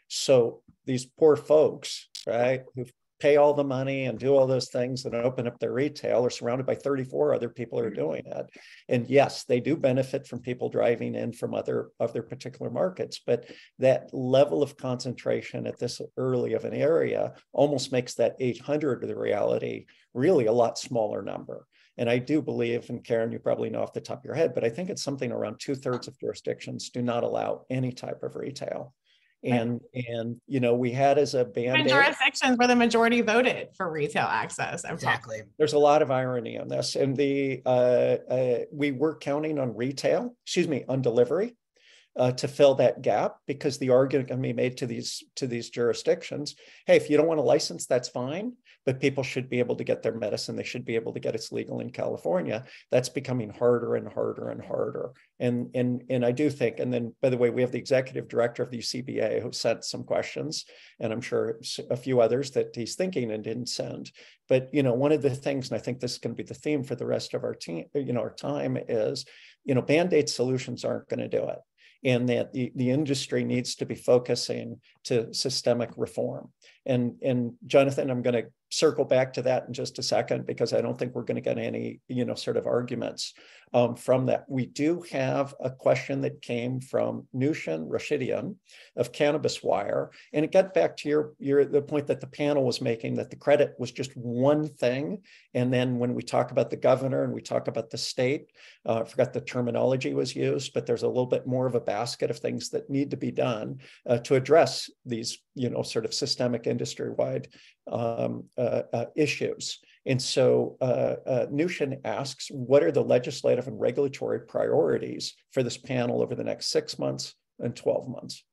So these poor folks, right, who pay all the money and do all those things and open up their retail are surrounded by 34 other people who are doing it. And yes, they do benefit from people driving in from other particular markets, but that level of concentration at this early of an area almost makes that 800 the reality really a lot smaller number. And I do believe, and Caren, you probably know off the top of your head, but I think it's something around 2/3 of jurisdictions do not allow any type of retail. And you know, we had as a band-aid jurisdictions where the majority voted for retail access. Exactly. There's a lot of irony on this. And we were counting on on delivery. to fill that gap, because the argument can be made to these jurisdictions, hey, if you don't want to license, that's fine, but people should be able to get their medicine. They should be able to get it's legal in California. That's becoming harder and harder and harder. And I do think, and then, by the way, we have the executive director of the CBA who sent some questions, and I'm sure a few others that he's thinking and didn't send. But, one of the things, and I think this is going to be the theme for the rest of our team, our time is, Band-Aid solutions aren't going to do it. And that the industry needs to be focusing to systemic reform. And Jonathan, I'm going to circle back to that in just a second, because I don't think we're going to get any, sort of arguments from that. We do have a question that came from Nushin Rashidian of Cannabis Wire, and it got back to the point that the panel was making, that the credit was just one thing. And then when we talk about the governor and we talk about the state, I forgot the terminology was used, but there's a little bit more of a basket of things that need to be done to address these, sort of systemic industry-wide issues. And so Nushin asks, what are the legislative and regulatory priorities for this panel over the next 6 months and 12 months?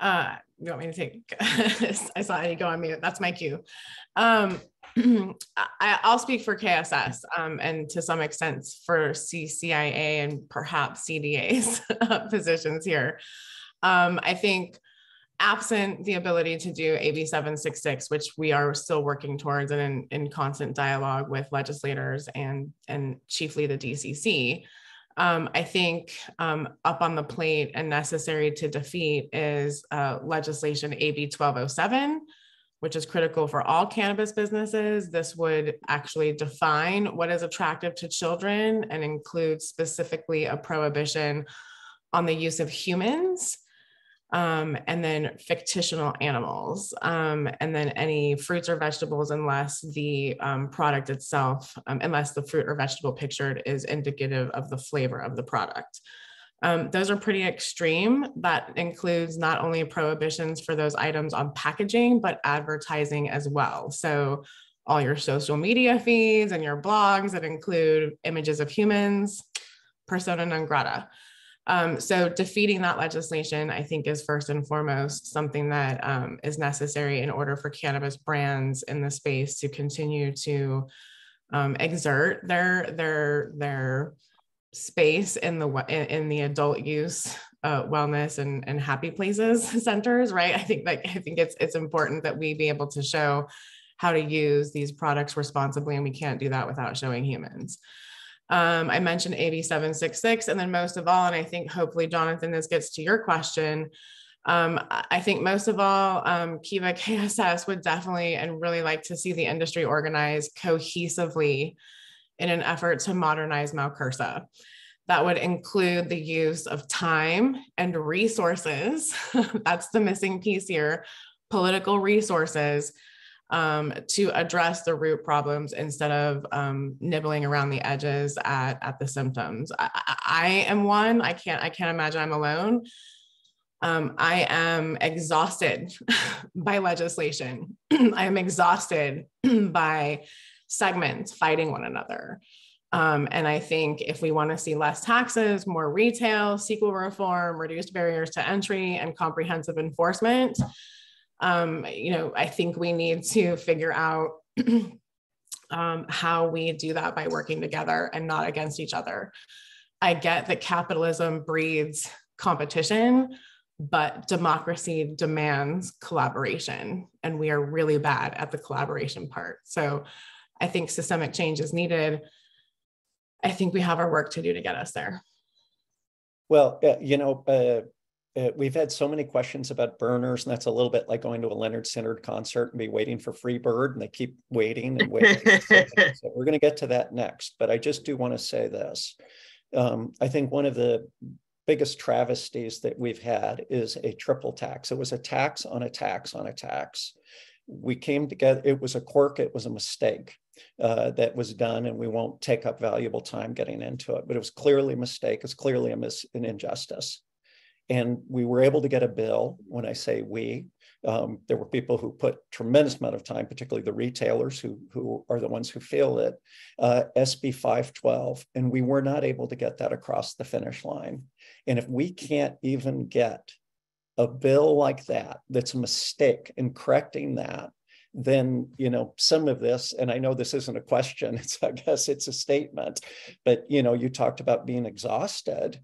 You want me to take, I saw you go on mute. That's my cue. I'll speak for KSS and to some extent for CCIA and perhaps CDA's positions here. I think absent the ability to do AB 766, which we are still working towards and in constant dialogue with legislators and chiefly the DCC, I think up on the plate and necessary to defeat is legislation AB 1207, which is critical for all cannabis businesses. This would actually define what is attractive to children and include specifically a prohibition on the use of humans, and then fictional animals, and then any fruits or vegetables unless the product itself, unless the fruit or vegetable pictured is indicative of the flavor of the product. Those are pretty extreme. That includes not only prohibitions for those items on packaging, but advertising as well. So all your social media feeds and your blogs that include images of humans, persona non grata. So defeating that legislation, I think, is first and foremost something that is necessary in order for cannabis brands in the space to continue to exert their space in the adult use wellness and happy places centers, right? I think it's important that we be able to show how to use these products responsibly, and we can't do that without showing humans. I mentioned AB 766, and then most of all, and I think hopefully, Jonathan, this gets to your question. I think most of all, Kiva KSS would definitely and really like to see the industry organized cohesively in an effort to modernize Malcursa. That would include the use of time and resources. That's the missing piece here, political resources, to address the root problems instead of nibbling around the edges at the symptoms. I am one. I can't imagine I'm alone. I am exhausted by legislation. I am exhausted by segments fighting one another. And I think if we want to see less taxes, more retail, CEQA reform, reduced barriers to entry, and comprehensive enforcement, I think we need to figure out how we do that by working together and not against each other. I get that capitalism breeds competition, but democracy demands collaboration, and we are really bad at the collaboration part. So I think systemic change is needed. I think we have our work to do to get us there. Well, we've had so many questions about burners, and that's a little bit like going to a Leonard Skinner concert and be waiting for Free Bird, and they keep waiting and waiting. So we're going to get to that next, but I just do want to say this. I think one of the biggest travesties that we've had is a triple tax. It was a tax on a tax on a tax. We came together, it was a quirk, it was a mistake that was done, and we won't take up valuable time getting into it, but it was clearly a mistake. It's clearly an injustice. And we were able to get a bill. When I say we, There were people who put tremendous amount of time, particularly the retailers who are the ones who feel it, SB 512, and we were not able to get that across the finish line. And if we can't even get a bill like that, that's a mistake in correcting that, then, you know, some of this, and I know this isn't a question, I guess it's a statement, but, you know, you talked about being exhausted.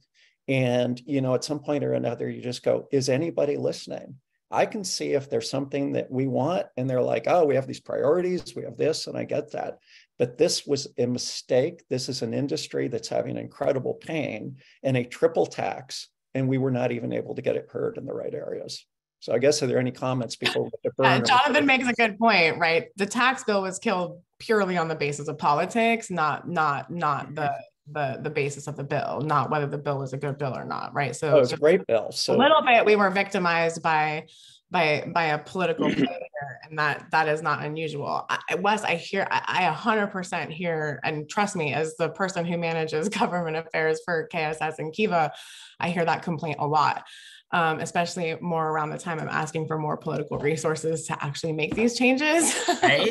And, you know, at some point or another, you just go, is anybody listening? I can see if there's something that we want and they're like, oh, we have these priorities, we have this, and I get that. But this was a mistake. This is an industry that's having incredible pain and a triple tax, and we were not even able to get it heard in the right areas. So I guess, are there any comments before we get to burn? Jonathan makes a good point, right? The tax bill was killed purely on the basis of politics, not the basis of the bill, not whether the bill was a good bill or not, right? So it's a great bill. So a little bit we were victimized by a political player, and that is not unusual. Wes, I 100% hear, and trust me, as the person who manages government affairs for KSS and Kiva, I hear that complaint a lot. Especially more around the time I'm asking for more political resources to actually make these changes. Right?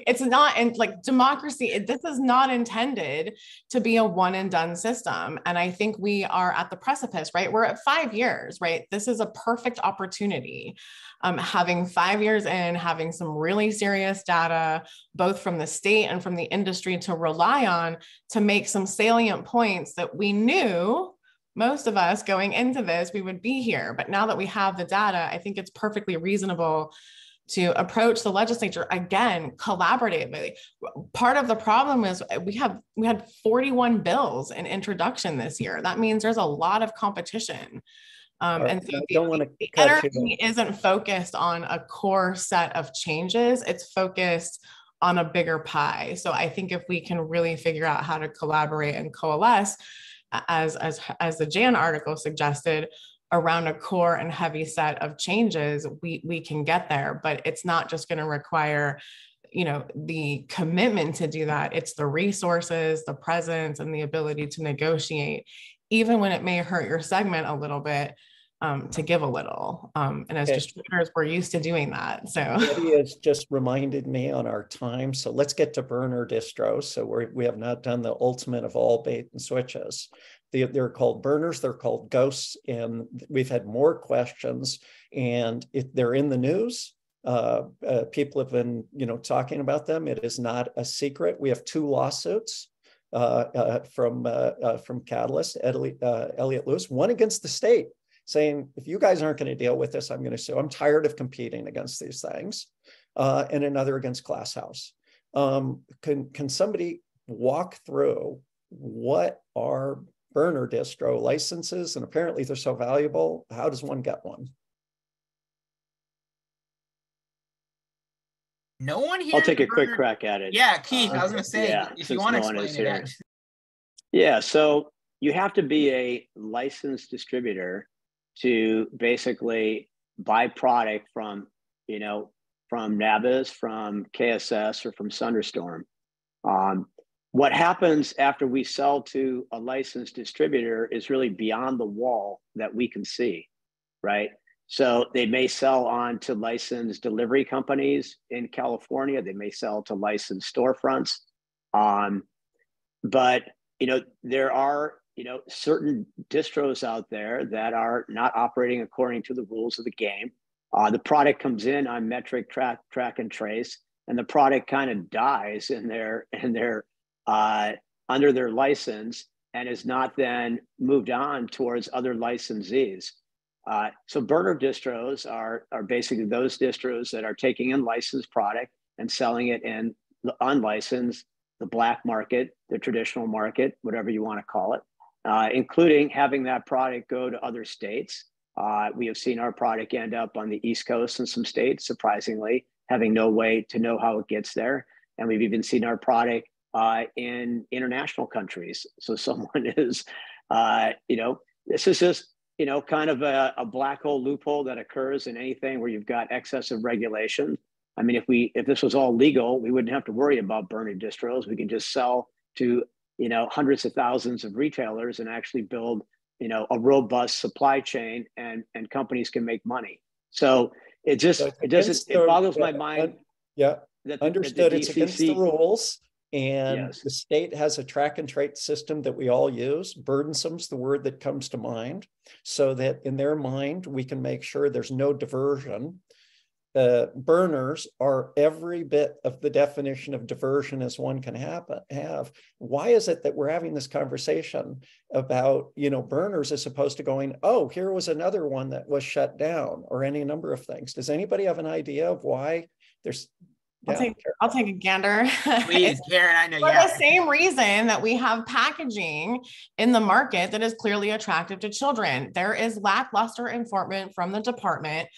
It's not in like democracy. This is not intended to be a one and done system. And I think we are at the precipice, right? We're at 5 years, right? This is a perfect opportunity. Having 5 years in, having some really serious data, both from the state and from the industry to rely on to make some salient points that we knew, most of us going into this, we would be here. But now that we have the data, I think it's perfectly reasonable to approach the legislature again, collaboratively. Part of the problem is we had 41 bills in introduction this year. That means there's a lot of competition. And so the energy isn't focused on a core set of changes. It's focused on a bigger pie. So I think if we can really figure out how to collaborate and coalesce, as the Jan article suggested, around a core and heavy set of changes, we can get there. But it's not just going to require, you know, the commitment to do that. It's the resources, the presence, and the ability to negotiate, even when it may hurt your segment a little bit, to give a little. And as distributors, we're used to doing that. So Eddie has just reminded me on our time. So let's get to burner distros. So we have not done the ultimate of all bait and switches. They're called burners. They're called ghosts. And we've had more questions, and they're in the news. People have been, you know, talking about them. It is not a secret. We have 2 lawsuits from Catalyst, Elliott Lewis, one against the state, saying, if you guys aren't going to deal with this, I'm going to sue. I'm tired of competing against these things. And another against Glass House. Can somebody walk through what are burner distro licenses? And apparently they're so valuable. How does one get one? No one here. I'll take a quick crack at it. Yeah, Keith, I was going to say, if you want to explain it. Yeah, so you have to be a licensed distributor to basically buy product from, you know, from Nabis, from KSS, or from Sunderstorm. What happens after we sell to a licensed distributor is really beyond the wall that we can see, right? So they may sell on to licensed delivery companies in California. They may sell to licensed storefronts. But, you know, there are, you know, certain distros out there that are not operating according to the rules of the game. The product comes in on metric, track and trace, and the product kind of dies in their under their license and is not then moved on towards other licensees. So burner distros are basically those distros that are taking in licensed product and selling it in the unlicensed, the black market, the traditional market, whatever you want to call it. Including having that product go to other states. We have seen our product end up on the East Coast in some states, surprisingly, having no way to know how it gets there. And we've even seen our product in international countries. So someone is, you know, this is just, you know, kind of a black hole loophole that occurs in anything where you've got excessive regulation. I mean, if this was all legal, we wouldn't have to worry about burning distros. We can just sell to, you know, hundreds of thousands of retailers and actually build a robust supply chain, and companies can make money. So it boggles my mind. Yeah, that understood. that it's against the rules. And yes. The state has a track and trace system that we all use. Burdensome's the word that comes to mind, so that in their mind, we can make sure there's no diversion. Burners are every bit of the definition of diversion as one can have. Why is it that we're having this conversation about, burners as opposed to going, oh, here was another one that was shut down, or any number of things? Does anybody have an idea of why there's... I'll take a gander. Please, Caren, I know. For the same reason that we have packaging in the market that is clearly attractive to children. There is lackluster enforcement from the department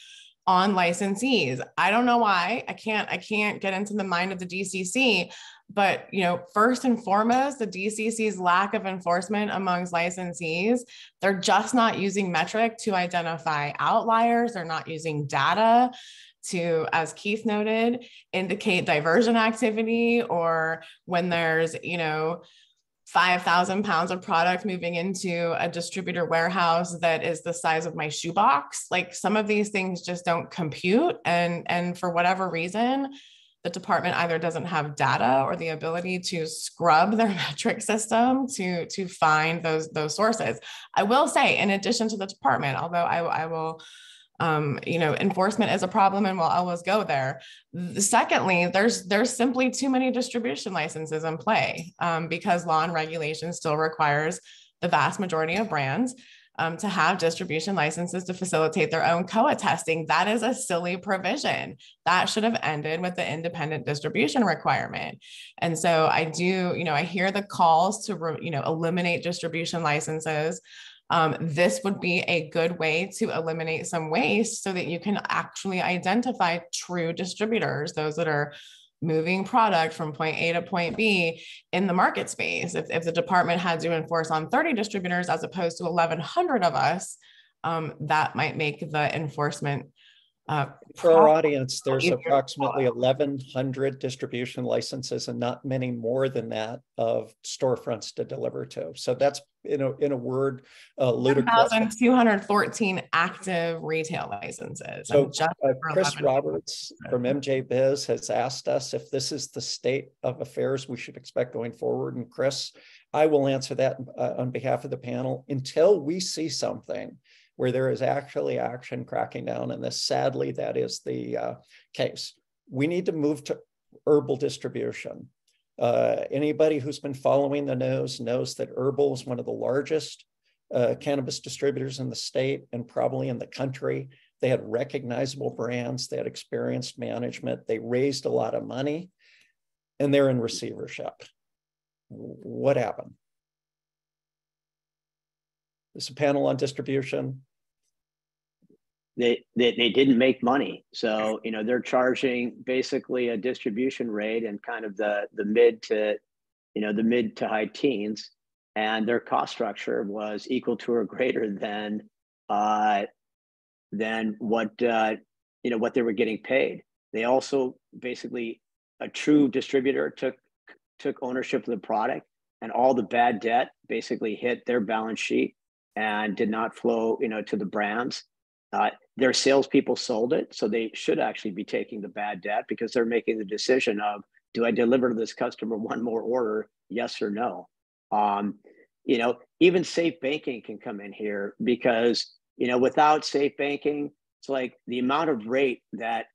on licensees. I don't know why. I can't get into the mind of the DCC, but first and foremost, the DCC's lack of enforcement amongst licensees, they're just not using metric to identify outliers. They're not using data to, as Keith noted, indicate diversion activity, or when there's, 5,000 pounds of product moving into a distributor warehouse that is the size of my shoebox. Like, some of these things just don't compute. And for whatever reason, the department either doesn't have data or the ability to scrub their metric system to find those sources. I will say, in addition to the department, although I will, enforcement is a problem and we'll always go there. Secondly, there's simply too many distribution licenses in play, because law and regulation still requires the vast majority of brands to have distribution licenses to facilitate their own COA testing. That is a silly provision. That should have ended with the independent distribution requirement. And so I do, I hear the calls to, eliminate distribution licenses. This would be a good way to eliminate some waste so that you can actually identify true distributors, those that are moving product from point A to point B in the market space. If the department had to enforce on 30 distributors as opposed to 1,100 of us, that might make the enforcement for our audience, there's approximately 1,100 distribution licenses and not many more than that of storefronts to deliver to. So that's, in a word, ludicrous. 1,214 active retail licenses. So Chris Roberts from MJ Biz has asked us if this is the state of affairs we should expect going forward. And Chris, I will answer that on behalf of the panel. Until we see something where there is actually action cracking down, and this, sadly, that is the case. We need to move to herbal distribution. Anybody who's been following the news knows that Herbal is one of the largest cannabis distributors in the state and probably in the country. They had recognizable brands, they had experienced management, they raised a lot of money, and they're in receivership. What happened? This is a panel on distribution. They didn't make money. So, they're charging basically a distribution rate and kind of the mid to high teens, and their cost structure was equal to or greater than what what they were getting paid. They also, basically, a true distributor took ownership of the product, and all the bad debt basically hit their balance sheet and did not flow, to the brands. Their salespeople sold it, so they should actually be taking the bad debt because they're making the decision of, do I deliver to this customer one more order, yes or no? Even safe banking can come in here because, without safe banking, it's like the amount of rate that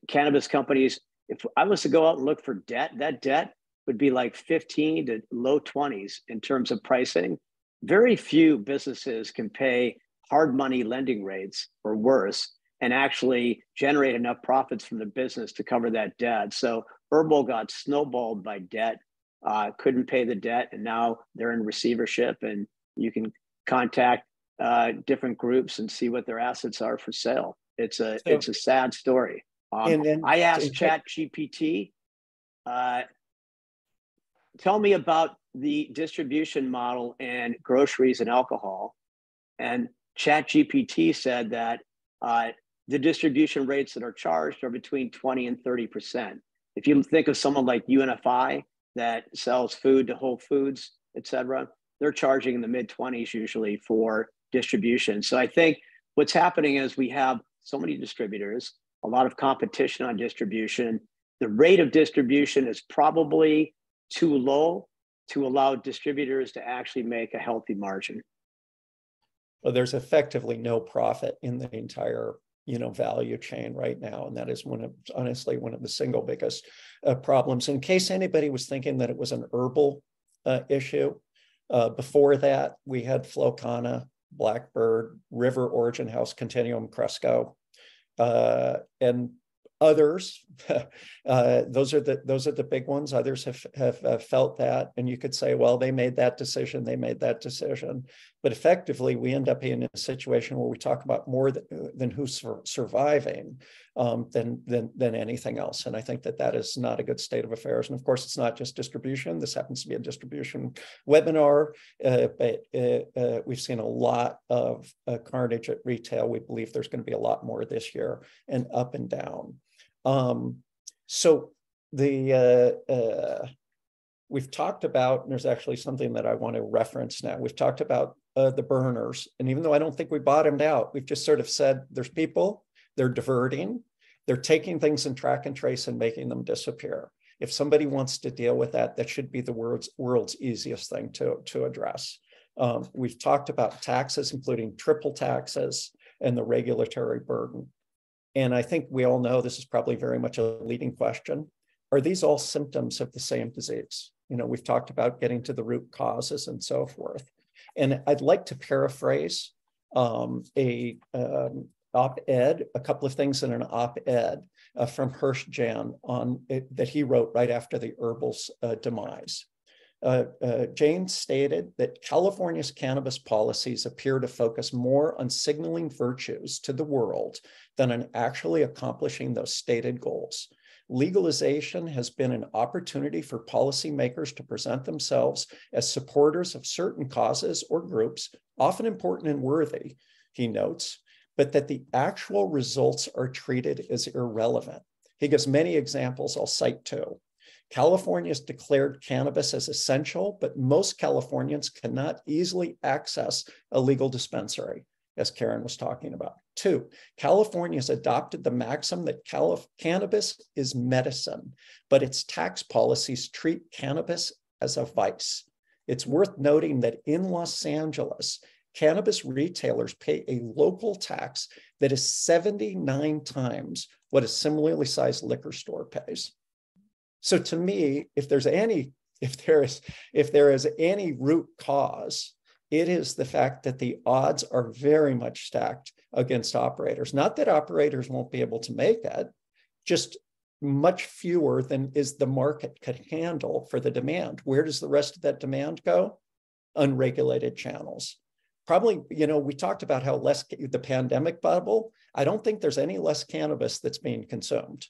cannabis companies, if I was to go out and look for debt, that debt would be like 15 to low 20s in terms of pricing. Very few businesses can pay hard money lending rates or worse and actually generate enough profits from the business to cover that debt. So Herbal got snowballed by debt, couldn't pay the debt, and now they're in receivership, and you can contact different groups and see what their assets are for sale. It's a sad story. I asked ChatGPT, tell me about the distribution model in groceries and alcohol. And ChatGPT said that the distribution rates that are charged are between 20 and 30%. If you think of someone like UNFI that sells food to Whole Foods, et cetera, they're charging in the mid-20s usually for distribution. So I think what's happening is we have so many distributors, a lot of competition on distribution. The rate of distribution is probably too low to allow distributors to actually make a healthy margin. Well, there's effectively no profit in the entire value chain right now. And that is honestly one of the single biggest problems. In case anybody was thinking that it was an herbal issue, before that, we had Kanha, Blackbird, River, Origin House, Continuum, Cresco, and others. Those are the big ones. Others have felt that, and you could say, well, they made that decision. But effectively, we end up in a situation where we talk about more than who's surviving than anything else. And I think that is not a good state of affairs. And of course, it's not just distribution. This happens to be a distribution webinar, but we've seen a lot of carnage at retail. We believe there's going to be a lot more this year, and up and down. So we've talked about, and there's actually something that I want to reference now. We've talked about the burners. And even though I don't think we bottomed out, we've just sort of said there's people, they're diverting, they're taking things in track and trace and making them disappear. If somebody wants to deal with that, that should be the world's easiest thing to address. We've talked about taxes, including triple taxes and the regulatory burden. And I think we all know this is probably very much a leading question. Are these all symptoms of the same disease? We've talked about getting to the root causes and so forth. And I'd like to paraphrase a op-ed, a couple of things in an op-ed from Hirsch Jan that he wrote right after the herbal's demise. Jane stated that California's cannabis policies appear to focus more on signaling virtues to the world than on actually accomplishing those stated goals. Legalization has been an opportunity for policymakers to present themselves as supporters of certain causes or groups, often important and worthy, he notes, but that the actual results are treated as irrelevant. He gives many examples. I'll cite two. California has declared cannabis as essential, but most Californians cannot easily access a legal dispensary, as Caren was talking about. Two, California has adopted the maxim that cannabis is medicine, but its tax policies treat cannabis as a vice. It's worth noting that in Los Angeles, cannabis retailers pay a local tax that is 79 times what a similarly sized liquor store pays. So to me, if there is any root cause, it is the fact that the odds are very much stacked against operators. Not that operators won't be able to make that, just much fewer than is the market could handle for the demand. Where does the rest of that demand go? Unregulated channels. Probably, we talked about how the pandemic bubble, I don't think there's any less cannabis that's being consumed.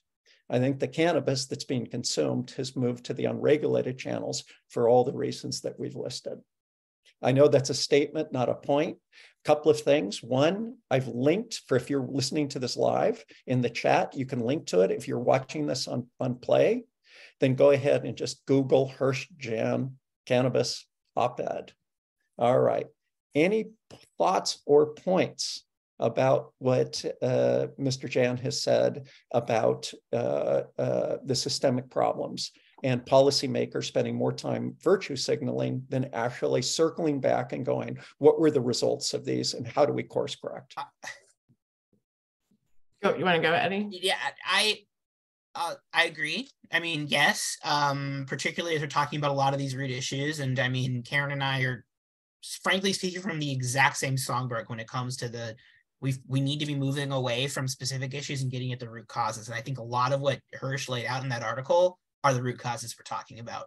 I think the cannabis that's being consumed has moved to the unregulated channels for all the reasons that we've listed. I know that's a statement, not a point. A couple of things. One, I've linked for if you're listening to this live in the chat, you can link to it. If you're watching this on play, then go ahead and just Google Hirsch Jan cannabis op-ed. All right. Any thoughts or points about what Mr. Jan has said about the systemic problems and policymakers spending more time virtue signaling than actually circling back and going, what were the results of these and how do we course correct? You want to go, Eddie? Yeah, I agree. I mean, yes, particularly as we're talking about a lot of these root issues. And I mean, Caren and I are frankly speaking from the exact same songbook when it comes to we need to be moving away from specific issues and getting at the root causes. And I think a lot of what Hirsch laid out in that article are the root causes we're talking about.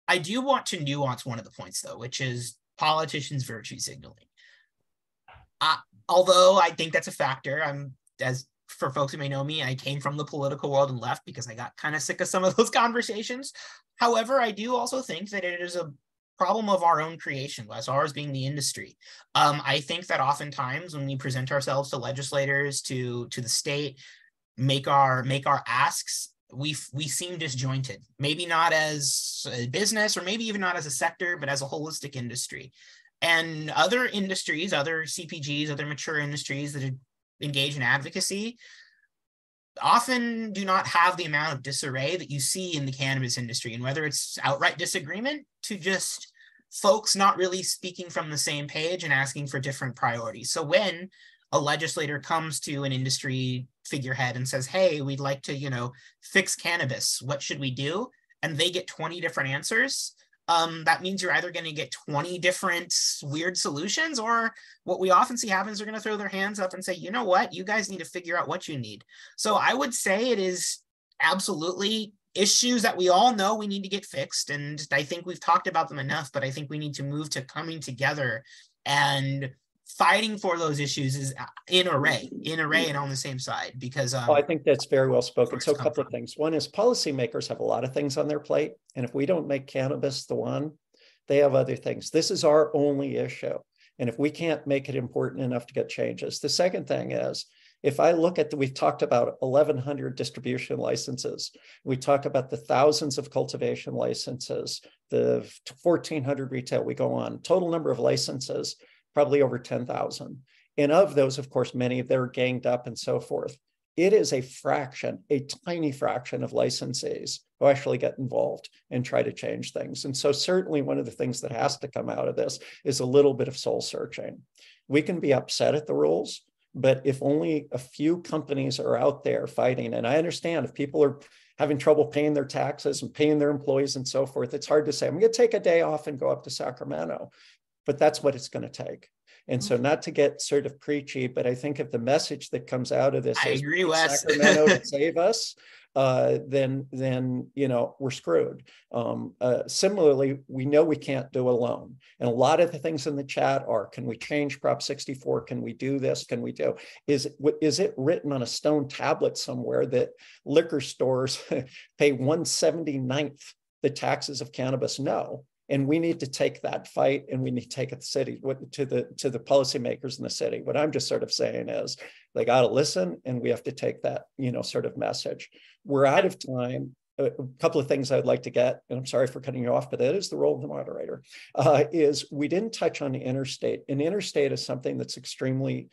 I do want to nuance one of the points, though, which is politicians' virtue signaling. Although I think that's a factor, as for folks who may know me, I came from the political world and left because I got kind of sick of some of those conversations. However, I do also think that it is a problem of our own creation, less ours being the industry. I think that oftentimes when we present ourselves to legislators, to the state, make our asks, we seem disjointed, maybe not as a business or maybe even not as a sector, but as a holistic industry. And other industries, other CPGs, other mature industries that engage in advocacy often do not have the amount of disarray that you see in the cannabis industry. And whether it's outright disagreement to just folks not really speaking from the same page and asking for different priorities. So when a legislator comes to an industry figurehead and says, hey, we'd like to, fix cannabis, what should we do? And they get 20 different answers. That means you're either going to get 20 different weird solutions, or what we often see happens, they're going to throw their hands up and say, you know what, you guys need to figure out what you need. So I would say it is absolutely issues that we all know we need to get fixed. And I think we've talked about them enough, but I think we need to move to coming together and fighting for those issues is in array and on the same side, because I think that's very well spoken. So a couple of things. One is policymakers have a lot of things on their plate. And if we don't make cannabis the one, they have other things. This is our only issue. And if we can't make it important enough to get changes. The second thing is, if I look at we've talked about 1,100 distribution licenses. We talk about the thousands of cultivation licenses, the 1,400 retail, we go on. Total number of licenses, probably over 10,000. And of those, of course, many of them are ganged up and so forth. It is a fraction, a tiny fraction of licensees who actually get involved and try to change things. And so certainly one of the things that has to come out of this is a little bit of soul searching. We can be upset at the rules, but if only a few companies are out there fighting, and I understand if people are having trouble paying their taxes and paying their employees and so forth, it's hard to say, I'm going to take a day off and go up to Sacramento, but that's what it's going to take. And so not to get sort of preachy, but I think if the message that comes out of this is Sacramento to save us, then we're screwed. Similarly, we know we can't do alone. And a lot of the things in the chat are, can we change Prop 64? Can we do this? Can we do? Is it written on a stone tablet somewhere that liquor stores pay 1/79th the taxes of cannabis? No. And we need to take that fight, and we need to take it to the policymakers in the city. What I'm just sort of saying is they got to listen, and we have to take that, sort of message. We're out of time. A couple of things I'd like to get, and I'm sorry for cutting you off, but that is the role of the moderator, is we didn't touch on the interstate. And interstate is something that's extremely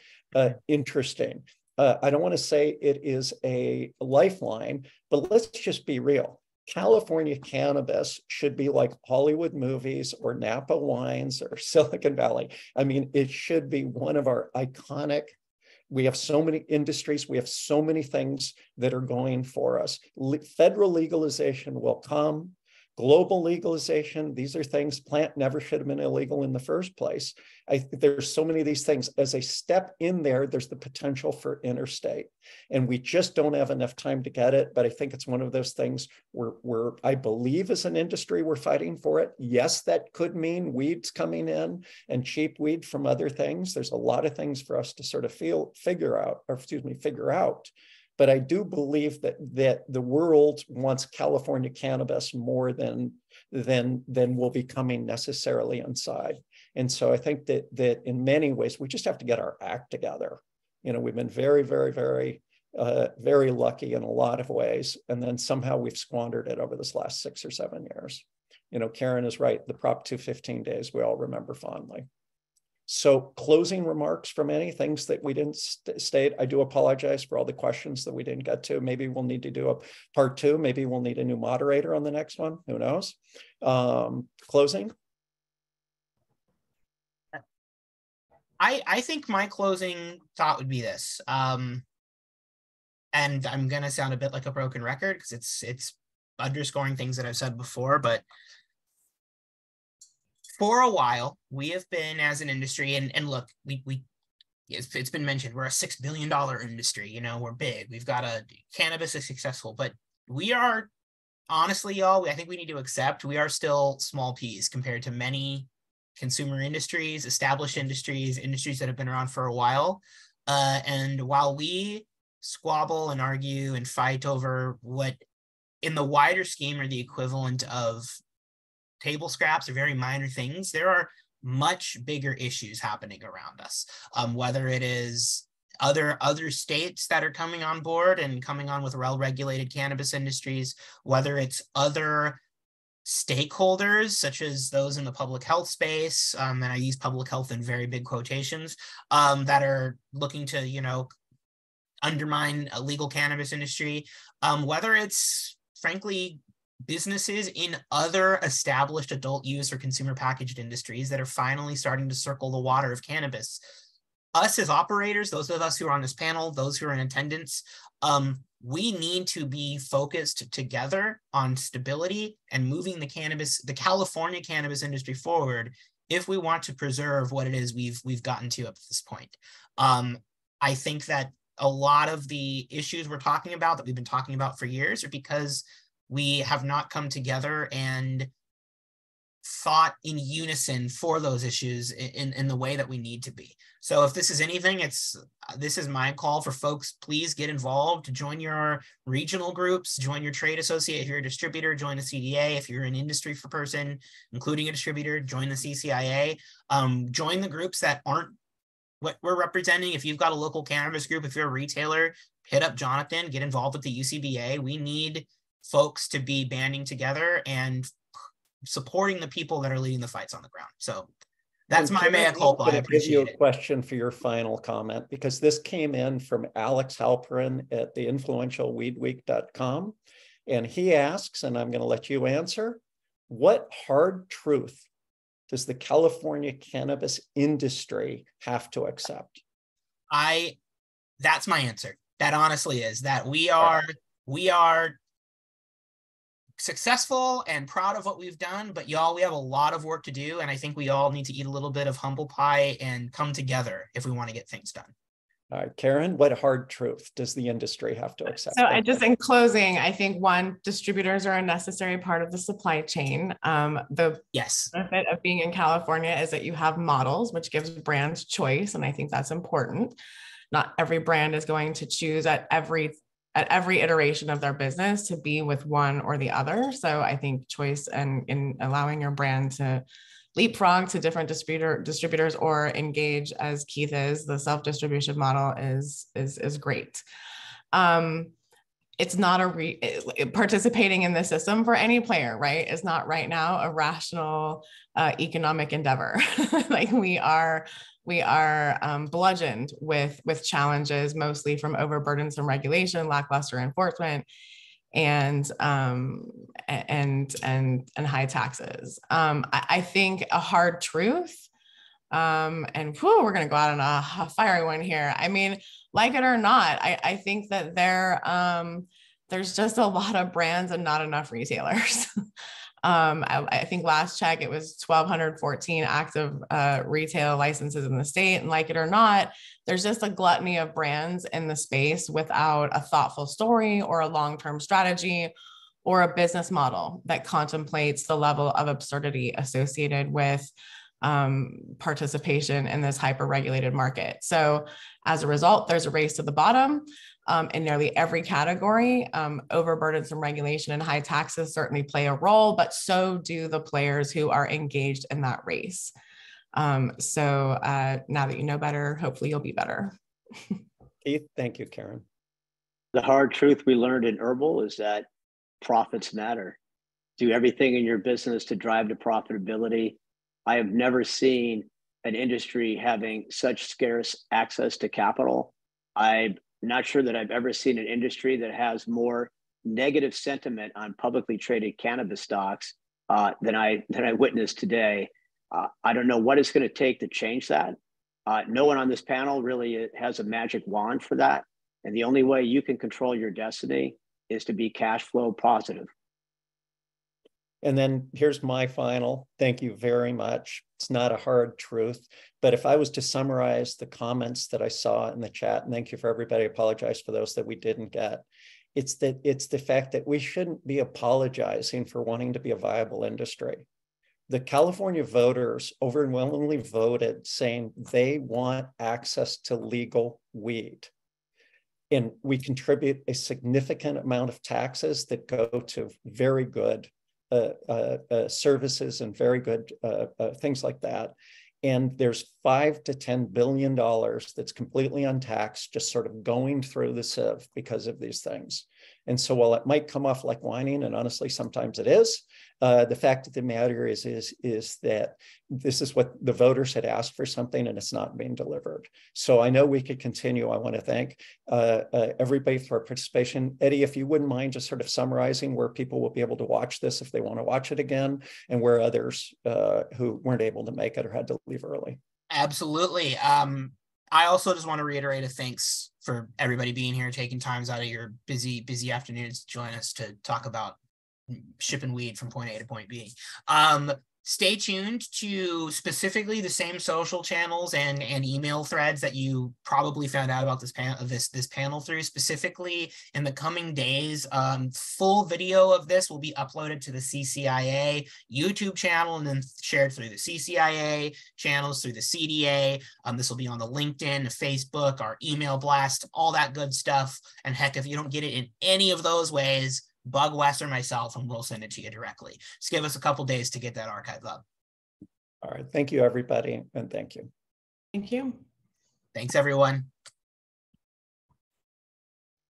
interesting. I don't want to say it is a lifeline, but let's just be real. California cannabis should be like Hollywood movies or Napa wines or Silicon Valley. I mean, it should be one of our iconic. We have so many industries. We have so many things that are going for us. Federal legalization will come. Global legalization, these are things, plant never should have been illegal in the first place. There's so many of these things. As a step in there, there's the potential for interstate. And we just don't have enough time to get it. But I think it's one of those things where I believe as an industry, we're fighting for it. Yes, that could mean weeds coming in and cheap weed from other things. There's a lot of things for us to sort of figure out. But I do believe that the world wants California cannabis more than will be coming necessarily inside. And so I think that in many ways, we just have to get our act together. We've been very, very, very, very lucky in a lot of ways. And then somehow we've squandered it over this last 6 or 7 years. Caren is right. The Prop 215 days, we all remember fondly. So closing remarks from any things that we didn't state. I do apologize for all the questions that we didn't get to. Maybe we'll need to do a part 2. Maybe we'll need a new moderator on the next one. Who knows? Closing. I think my closing thought would be this. And I'm going to sound a bit like a broken record because it's underscoring things that I've said before, but for a while, we have been as an industry, and look, it's been mentioned, we're a $6 billion industry, we're big. We've got cannabis is successful, but we are, honestly, y'all, I think we need to accept we are still small peas compared to many consumer industries, established industries that have been around for a while. And while we squabble and argue and fight over what in the wider scheme are the equivalent of table scraps or very minor things, there are much bigger issues happening around us, whether it is other states that are coming on board and coming on with well-regulated cannabis industries, whether it's other stakeholders, such as those in the public health space, and I use public health in very big quotations, that are looking to, you know, undermine a legal cannabis industry, whether it's, frankly, businesses in other established adult use or consumer packaged industries that are finally starting to circle the water of cannabis. Us as operators, those of us who are on this panel, those who are in attendance, we need to be focused together on stability and moving the California cannabis industry forward if we want to preserve what it is we've gotten to up to this point. I think that a lot of the issues we're talking about, that we've been talking about for years, are because we have not come together and thought in unison for those issues in the way that we need to be. So if this is anything, this is my call for folks. Please get involved, join your regional groups, join your trade associate. If you're a distributor, join the CDA. If you're an industry person, including a distributor, join the CCIA. Join the groups that aren't what we're representing. If you've got a local cannabis group, if you're a retailer, hit up Jonathan, get involved with the UCBA. We need folks to be banding together and supporting the people that are leading the fights on the ground. So that's my mea culpa. I appreciate it. Give you a question for your final comment, because this came in from Alex Halperin at the influentialweedweek.com. And he asks, and I'm going to let you answer, what hard truth does the California cannabis industry have to accept? That's my answer. That honestly is that we are successful and proud of what we've done, but y'all, we have a lot of work to do. And I think we all need to eat a little bit of humble pie and come together if we want to get things done. All right, Caren, what hard truth does the industry have to accept? So in closing, I think one, distributors are a necessary part of the supply chain. The benefit of being in California is that you have models, which gives brands choice. And I think that's important. Not every brand is going to choose at every iteration of their business to be with one or the other. So I think choice and in allowing your brand to leapfrog to different distributors or engage as Keith is, the self-distribution model is great. It's not participating in the system for any player, right? Is not right now a rational economic endeavor. Like we are bludgeoned with challenges, mostly from overburdensome regulation, lackluster enforcement, and high taxes. I think a hard truth, and we're going to go out on a fiery one here. I mean, like it or not, I think that there's just a lot of brands and not enough retailers. I think last check, it was 1,214 active retail licenses in the state. And like it or not, there's just a gluttony of brands in the space without a thoughtful story or a long-term strategy or a business model that contemplates the level of absurdity associated with participation in this hyper-regulated market. So as a result, there's a race to the bottom. In nearly every category, overburdensome regulation and high taxes certainly play a role, but so do the players who are engaged in that race. So now that you know better, hopefully you'll be better. Keith, thank you, Caren. The hard truth we learned in Herbal is that profits matter. Do everything in your business to drive to profitability. I have never seen an industry having such scarce access to capital. I'm not sure that I've ever seen an industry that has more negative sentiment on publicly traded cannabis stocks than I witnessed today. I don't know what it's going to take to change that. No one on this panel really has a magic wand for that. And the only way you can control your destiny is to be cash flow positive. And then here's my final, thank you very much. It's not a hard truth, but if I was to summarize the comments that I saw in the chat, and thank you for everybody, I apologize for those that we didn't get. It's the fact that we shouldn't be apologizing for wanting to be a viable industry. The California voters overwhelmingly voted saying they want access to legal weed. And we contribute a significant amount of taxes that go to very good services and very good things like that. And there's $5 to $10 billion that's completely untaxed, just sort of going through the sieve because of these things. And so while it might come off like whining, and honestly, sometimes it is, the fact of the matter is that this is what the voters had asked for something and it's not being delivered. So I know we could continue. I want to thank everybody for our participation. Eddie, if you wouldn't mind just sort of summarizing where people will be able to watch this if they want to watch it again, and where others who weren't able to make it or had to leave early. Absolutely. I also just want to reiterate a thanks for everybody being here, taking times out of your busy afternoons to join us to talk about shipping weed from point A to point B. Stay tuned to specifically the same social channels and email threads that you probably found out about this panel through. Specifically, in the coming days, full video of this will be uploaded to the CCIA YouTube channel and then shared through the CCIA channels, through the CDA. This will be on the LinkedIn, Facebook, our email blast, all that good stuff. And heck, if you don't get it in any of those ways, bug Wes or myself and we'll send it to you directly. Just give us a couple days to get that archive up. All right. Thank you, everybody. And thank you. Thank you. Thanks, everyone.